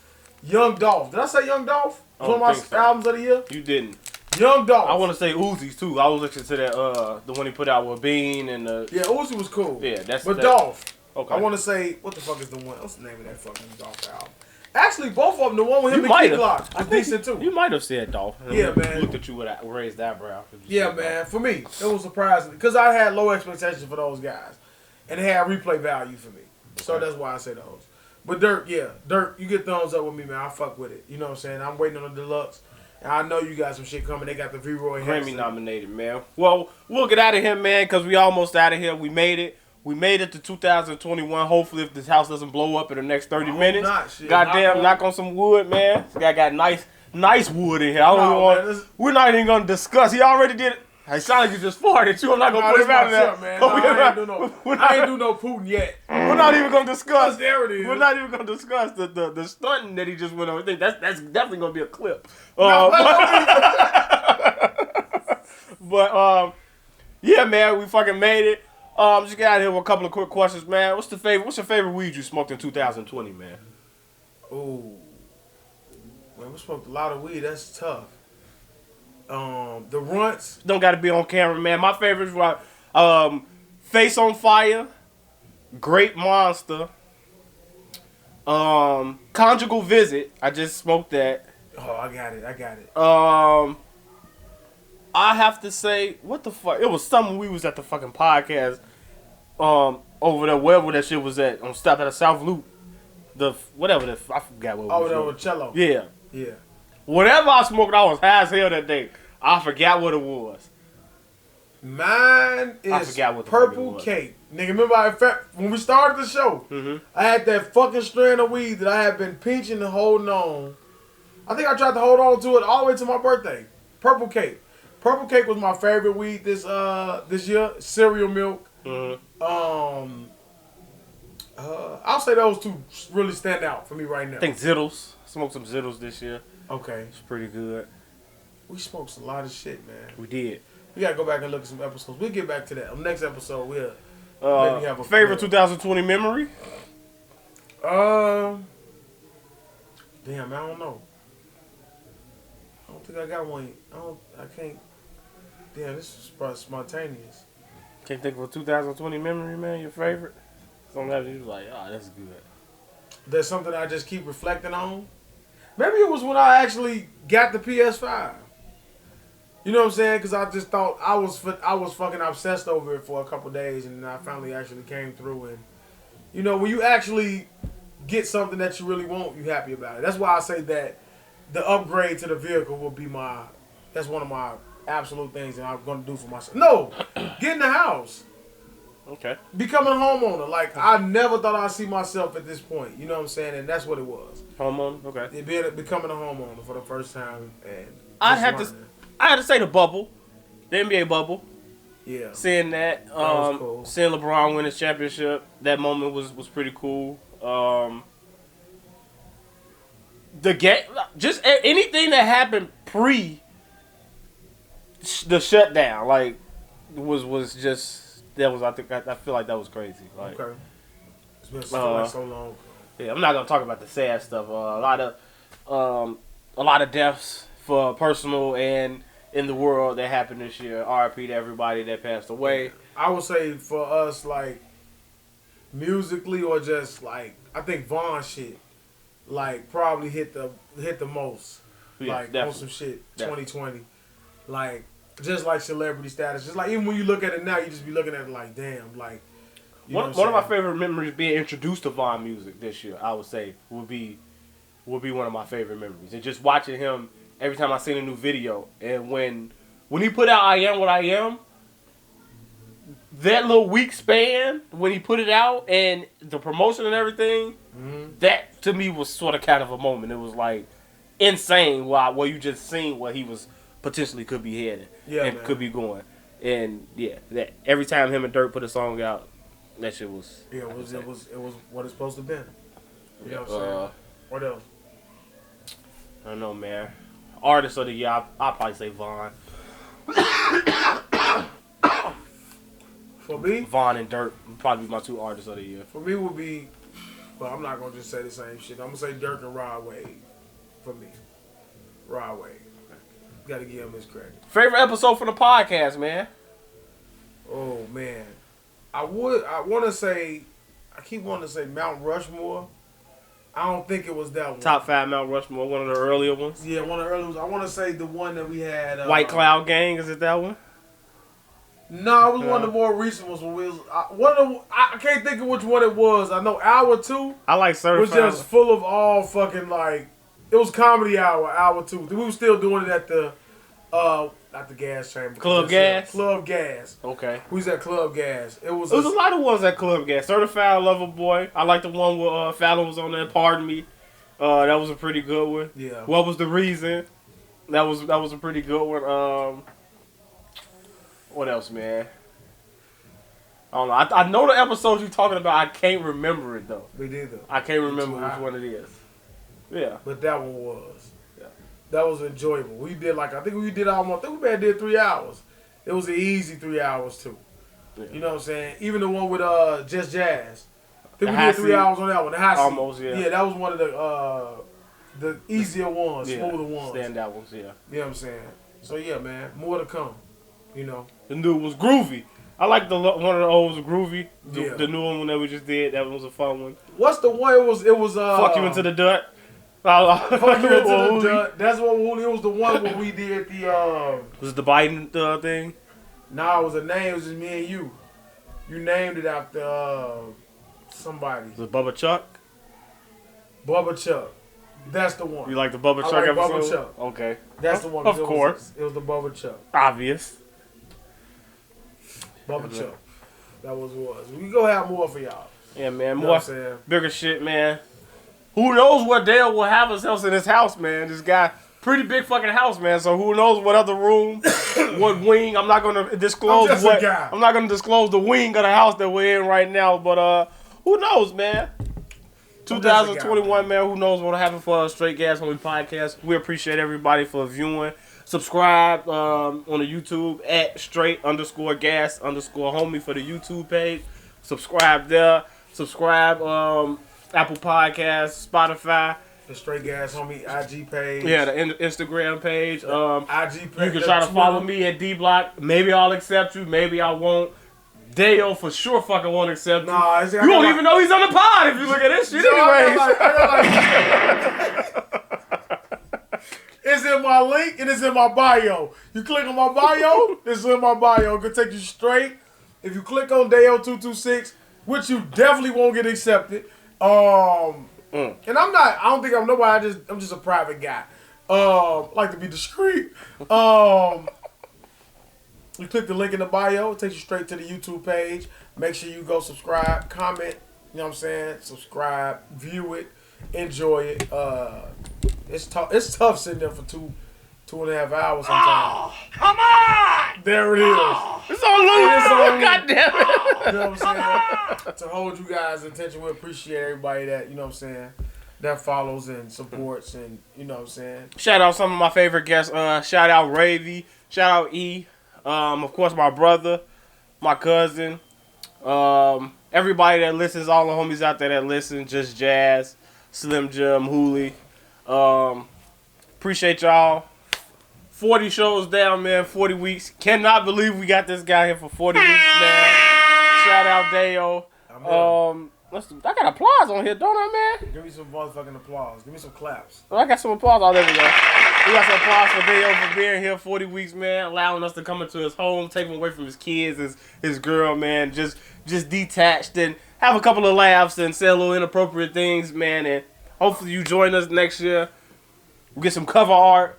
Young Dolph. Did I say Young Dolph? It's one of my albums of the year. You didn't. Young Dolph. I want to say Uzi's too. I was listening to that the one he put out with Bean and yeah, Uzi was cool. Yeah, but Dolph. Okay. I want to say what the fuck is the one? What's the name of that fucking Dolph album? Actually, both of them. The one with him and Dblock was decent too. You might have said Dolph. Yeah, man. Looked at you with that raised eyebrow. Yeah, man. For me, it was surprising because I had low expectations for those guys, and they had replay value for me. So that's why I say those. But Dirk, you get thumbs up with me, man. I fuck with it. You know what I'm saying? I'm waiting on the deluxe. And I know you got some shit coming. They got the V-Roy Grammy nominated, man. Well, we'll get out of here, man, because we almost out of here. We made it. We made it to 2021. Hopefully, if this house doesn't blow up in the next 30 minutes. Not, shit. Goddamn, knock on some wood, man. This guy got nice wood in here. We're not even going to discuss. He already did it. It sounds like you just farted, too. I'm not going to put him out of there. Man. I ain't do no Putin yet. We're not even going to discuss. There it is. We're not even going to discuss the stunting that he just went over. I think that's definitely going to be a clip. But yeah, man, we fucking made it. Just get out of here with a couple of quick questions, man. What's your favorite weed you smoked in 2020, man? Ooh. Man, we smoked a lot of weed. That's tough. The runts. Don't got to be on camera, man. My favorites were Face on Fire, Great Monster, Conjugal Visit. I just smoked that. Oh, I got it. I have to say, what the fuck? It was something we was at the fucking podcast over there, wherever that shit was at, on Stop at the South Loop. I forgot what that was Cello. Yeah. Yeah. Whatever I smoked, I was high as hell that day. I forgot what it was. Mine is I forgot what the Purple Cake. Nigga, remember when we started the show, I had that fucking strand of weed that I had been pinching and holding on. I think I tried to hold on to it all the way to my birthday. Purple Cake. Purple Cake was my favorite weed this year. Cereal Milk. I'll say those two really stand out for me right now. I think Zittles. Smoked some Zittles this year. Okay. It's pretty good. We smoked a lot of shit, man. We did. We gotta go back and look at some episodes. We'll get back to that. On the next episode, we'll maybe have a favorite 2020 memory? Damn, I don't know. I don't think I got one. I can't. Damn, this is probably spontaneous. Can't think of a 2020 memory, man. Your favorite? Something that you was like, that's good. There's something I just keep reflecting on. Maybe it was when I actually got the PS5. You know what I'm saying? Because I just thought I was fucking obsessed over it for a couple days, and I finally actually came through. And you know, when you actually get something that you really want, you happy about it. That's why I say that the upgrade to the vehicle will be that's one of my absolute things that I'm gonna do for myself. No, get in the house. Okay. Becoming a homeowner. Like, I never thought I'd see myself at this point. You know what I'm saying? And that's what it was. Homeowner? Okay. Becoming a homeowner for the first time. And I had to say the bubble. The NBA bubble. Yeah. Seeing that. Was cool. Seeing LeBron win his championship. That moment was pretty cool. The game. Just anything that happened pre the shutdown. Like, was just... I feel like that was crazy. Like, okay. It's been so long. Yeah, I'm not gonna talk about the sad stuff. A lot of deaths for personal and in the world that happened this year. RIP to everybody that passed away. I would say for us, like, musically or just like, I think Vaughn shit, like, probably hit the most. Yeah, like, definitely. on some shit. 2020, like. Just like celebrity status. Just like, even when you look at it now, you just be looking at it like, damn, like. One of my favorite memories being introduced to Vaughn music this year, I would say, would be one of my favorite memories. And just watching him every time I seen a new video. And when he put out I Am What I Am, that little week span, when he put it out and the promotion and everything, that to me was sort of kind of a moment. It was like insane while you just seen what he was potentially could be heading and could be going. And yeah, that every time him and Dirk put a song out, that shit was... Yeah, it was what it's supposed to be. You know what I'm saying? What else? I don't know, man. Artist of the year, I'll probably say Vaughn. For me? Vaughn and Dirk would probably be my two artists of the year. For me would be... Well, I'm not going to just say the same shit. I'm going to say Dirk and Rod Wave. For me. Rod Wave. Got to give him his credit. Favorite episode from the podcast, man? Oh, man. I want to say... I keep wanting to say Mount Rushmore. I don't think it was that one. Top 5 Mount Rushmore, one of the earlier ones. Yeah, one of the earlier ones. I want to say the one that we had... White Cloud Gang, is it that one? No, it was one of the more recent ones. When we was, I can't think of which one it was. I know Hour 2 I like Certified. was just full of all fucking, like... It was comedy hour 2. We were still doing it at the not the gas chamber. Club Gas? Club Gas. Okay. We was at Club Gas. It was a lot of ones at Club Gas. Certified Lover Boy. I like the one where Fallon was on there. Pardon me. That was a pretty good one. Yeah. What was the reason? That was a pretty good one. What else, man? I don't know. I know the episode you're talking about. I can't remember it though. Me neither. I can't remember which one it is. Yeah. But that one was. Yeah. That was enjoyable. We did I think we did 3 hours. It was an easy 3 hours too. Yeah. You know what I'm saying? Even the one with Just Jazz. I think we did 3 hours on that one. The high almost, yeah. Yeah, that was one of the easier ones, smoother ones. Standout ones, yeah. You know what I'm saying? So yeah, man, more to come. You know. The new was groovy. I like one of the old was groovy. Yeah. The new one that we just did, that was a fun one. What's the one? It was Fuck You Into the Dirt. Fuck You Into the Dirt. That's what it was. The one where we did the. Was it the Biden thing? Nah, it was a name. It was just me and you. You named it after somebody. Was it Bubba Chuck? Bubba Chuck. That's the one. You like the Bubba Chuck episode? Bubba Chuck. Okay. That's the one. Of course. It was the Bubba Chuck. Obvious. Bubba Chuck. That was. We go have more for y'all. Yeah, man. You know More what I'm saying? bigger shit, man. Who knows what Daeo will have us in his house, man. This guy, pretty big fucking house, man. So who knows what other room, what wing. I'm not going to disclose I'm not going to disclose the wing of the house that we're in right now. But who knows, man. 2021, man. Who knows what'll happen for Straight Gas Homie Podcast. We appreciate everybody for viewing. Subscribe on the YouTube at straight_gas_homie for the YouTube page. Subscribe there. Subscribe Apple Podcasts, Spotify. The Straight Gas Homie IG page. Yeah, the Instagram page. IG page. You can try to follow me at Dblock. Maybe I'll accept you. Maybe I won't. Daeo for sure fucking won't accept you. Nah, you won't even know he's on the pod if you look at this shit anyways. It's in my link and it's in my bio. You click on my bio, it's in my bio. It can take you straight. If you click on Daeo226, which you definitely won't get accepted. And I don't think I'm nobody. I'm just a private guy. Like to be discreet. You click the link in the bio, it takes you straight to the YouTube page. Make sure you go subscribe, comment, you know what I'm saying? Subscribe, view it, enjoy it. It's tough sitting there for 2.5 hours sometimes. Oh, come on! There it is. It's on loop. God damn it. You know what I'm saying? To hold you guys' attention, we appreciate everybody that, you know what I'm saying, that follows and supports and, you know what I'm saying. Shout out some of my favorite guests. Shout out Ravy. Shout out E. Of course, my brother, my cousin, everybody that listens, all the homies out there that listen, Just Jazz, Slim Jim, Hooley. Appreciate y'all. 40 shows down, man. 40 weeks. Cannot believe we got this guy here for 40 weeks, man. Shout out Daeo. I got applause on here, don't I, man? Give me some motherfucking applause. Give me some claps. Oh, I got some applause. Oh, there we go. We got some applause for Daeo for being here 40 weeks, man. Allowing us to come into his home, take him away from his kids, his girl, man. Just detached and have a couple of laughs and say a little inappropriate things, man. And hopefully you join us next year. We'll get some cover art.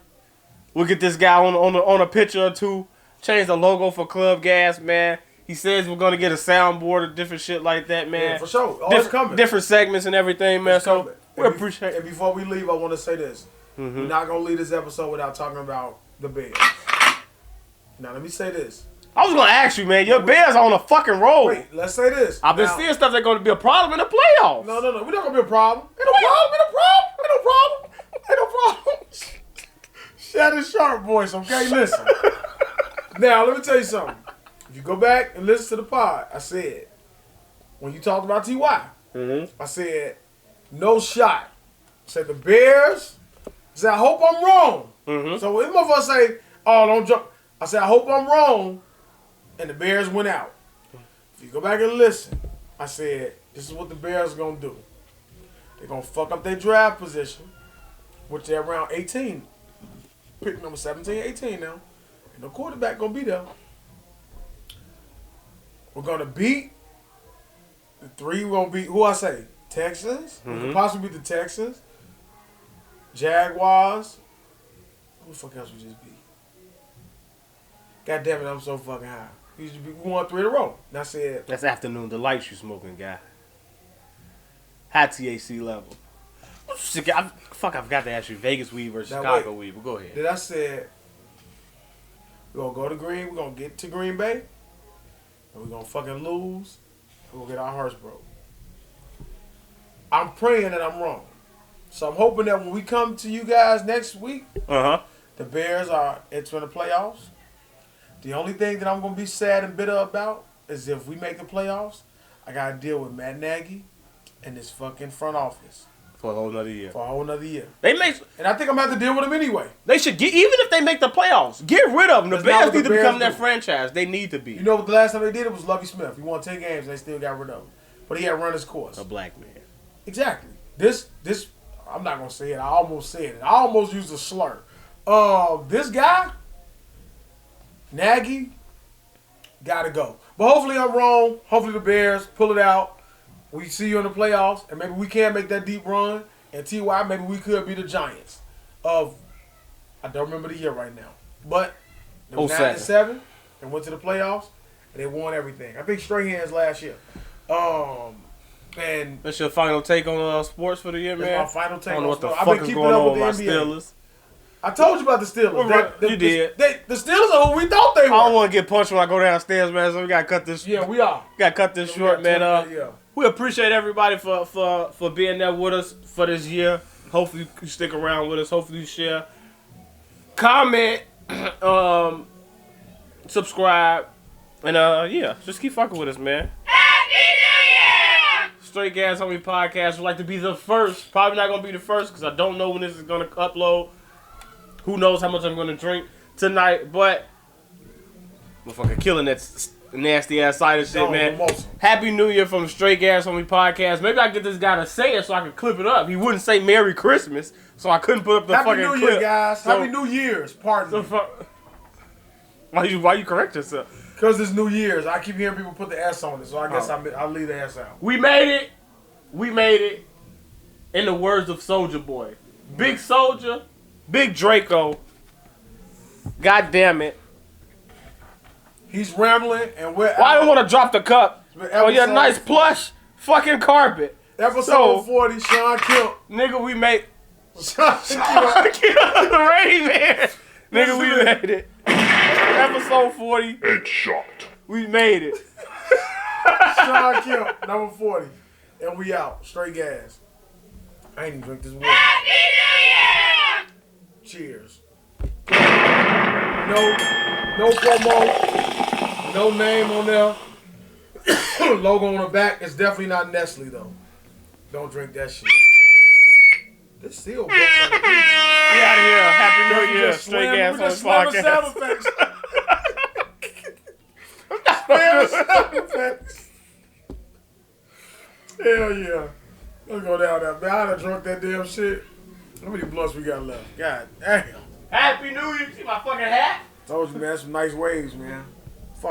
We'll get this guy on a picture or two. Change the logo for Club Gas, man. He says we're gonna get a soundboard or different shit like that, man. Yeah, for sure. It's coming. Different segments and everything, man. So we appreciate it. And before we leave, I want to say this. We're not gonna leave this episode without talking about the Bears. Now let me say this. I was gonna ask you, man. Your Bears are on a fucking roll. Wait, let's say this. I've been seeing stuff that's gonna be a problem in the playoffs. No. We're not gonna be a problem. Ain't no problem. Shannon Sharp voice, okay? Listen. Now, let me tell you something. If you go back and listen to the pod, I said, when you talked about T.Y., I said, no shot. I said, the Bears, I said, I hope I'm wrong. So if motherfuckers say, oh, don't jump. I said, I hope I'm wrong. And the Bears went out. If you go back and listen, I said, this is what the Bears are going to do. They're going to fuck up their draft position, which they're around 18. Pick number 17, 18 now. And no quarterback going to be there. We're going to beat the 3. We're going to beat, who I say? Texans. We could possibly beat the Texans. Jaguars. Who the fuck else we just beat? God damn it, I'm so fucking high. We won 3 in a row. And I said... That's afternoon delights you smoking, guy. High THC level. I forgot to ask you. Vegas weed versus Chicago weed. But go ahead. Then I said, we're going to go to Green. We're going to get to Green Bay. And we're going to fucking lose. And we'll get our hearts broke. I'm praying that I'm wrong. So I'm hoping that when we come to you guys next week, the Bears are entering the playoffs. The only thing that I'm going to be sad and bitter about is if we make the playoffs, I got to deal with Matt Nagy and this fucking front office. For a whole nother year. And I think I'm going to have to deal with them anyway. They should get, even if they make the playoffs, get rid of them. The Bears need to become their franchise. They need to be. You know what the last time they did it was Lovie Smith. He won 10 games and they still got rid of him. But he had run his course. A black man. Exactly. This, I'm not going to say it. I almost said it. I almost used a slur. This guy, Nagy, got to go. But hopefully I'm wrong. Hopefully the Bears pull it out. We see you in the playoffs, and maybe we can make that deep run. And TY, maybe we could be the Giants of, I don't remember the year right now. But they were 9-7 and went to the playoffs, and they won everything. I think straight hands last year. And that's your final take on sports for the year, man? That's my final take. I don't know what the fuck is going on with my Steelers. I told you about the Steelers. You did. The Steelers are who we thought they were. I don't want to get punched when I go downstairs, man. So we gotta cut this. Yeah, we are. Gotta cut this short, man. We appreciate everybody for being there with us for this year. Hopefully you stick around with us. Hopefully you share, comment, subscribe, and just keep fucking with us, man. Straight Gas Homie Podcast would like to be the first. Probably not going to be the first because I don't know when this is going to upload. Who knows how much I'm going to drink tonight. But, motherfucker killing that nasty ass cider shit, man. Happy New Year from Straight Gas Homie Podcast. Maybe I get this guy to say it so I can clip it up. He wouldn't say Merry Christmas, so I couldn't put up the fucking clip. Happy New Year, guys. Happy New Year's. Pardon me. Why you correct yourself? Because it's New Year's. I keep hearing people put the S on it, so I guess I'll leave the S out. We made it. We made it. In the words of Soulja Boy. Big Soldier, Big Draco. God damn it. He's rambling, and we're Why do you want to drop the cup? Oh, yeah, nice plush fucking carpet. Episode 40, Sean Kemp. Nigga, we made Sean Kemp, the Rain Man. Nigga, we made it. Episode 40. Headshot. We made it. Sean Kemp, number 40. And we out. Straight gas. I ain't even drink this water. Happy New Year! Cheers. No promo. No name on there. Logo on the back. It's definitely not Nestle, though. Don't drink that shit. This seal. We out of here. Happy New Year. Straight Gas on the podcast. Hell yeah. Let's go down there. Man, I done drunk that damn shit. How many blunts we got left? God damn. Happy New Year. See my fucking hat? Told you, man. Some nice waves, man.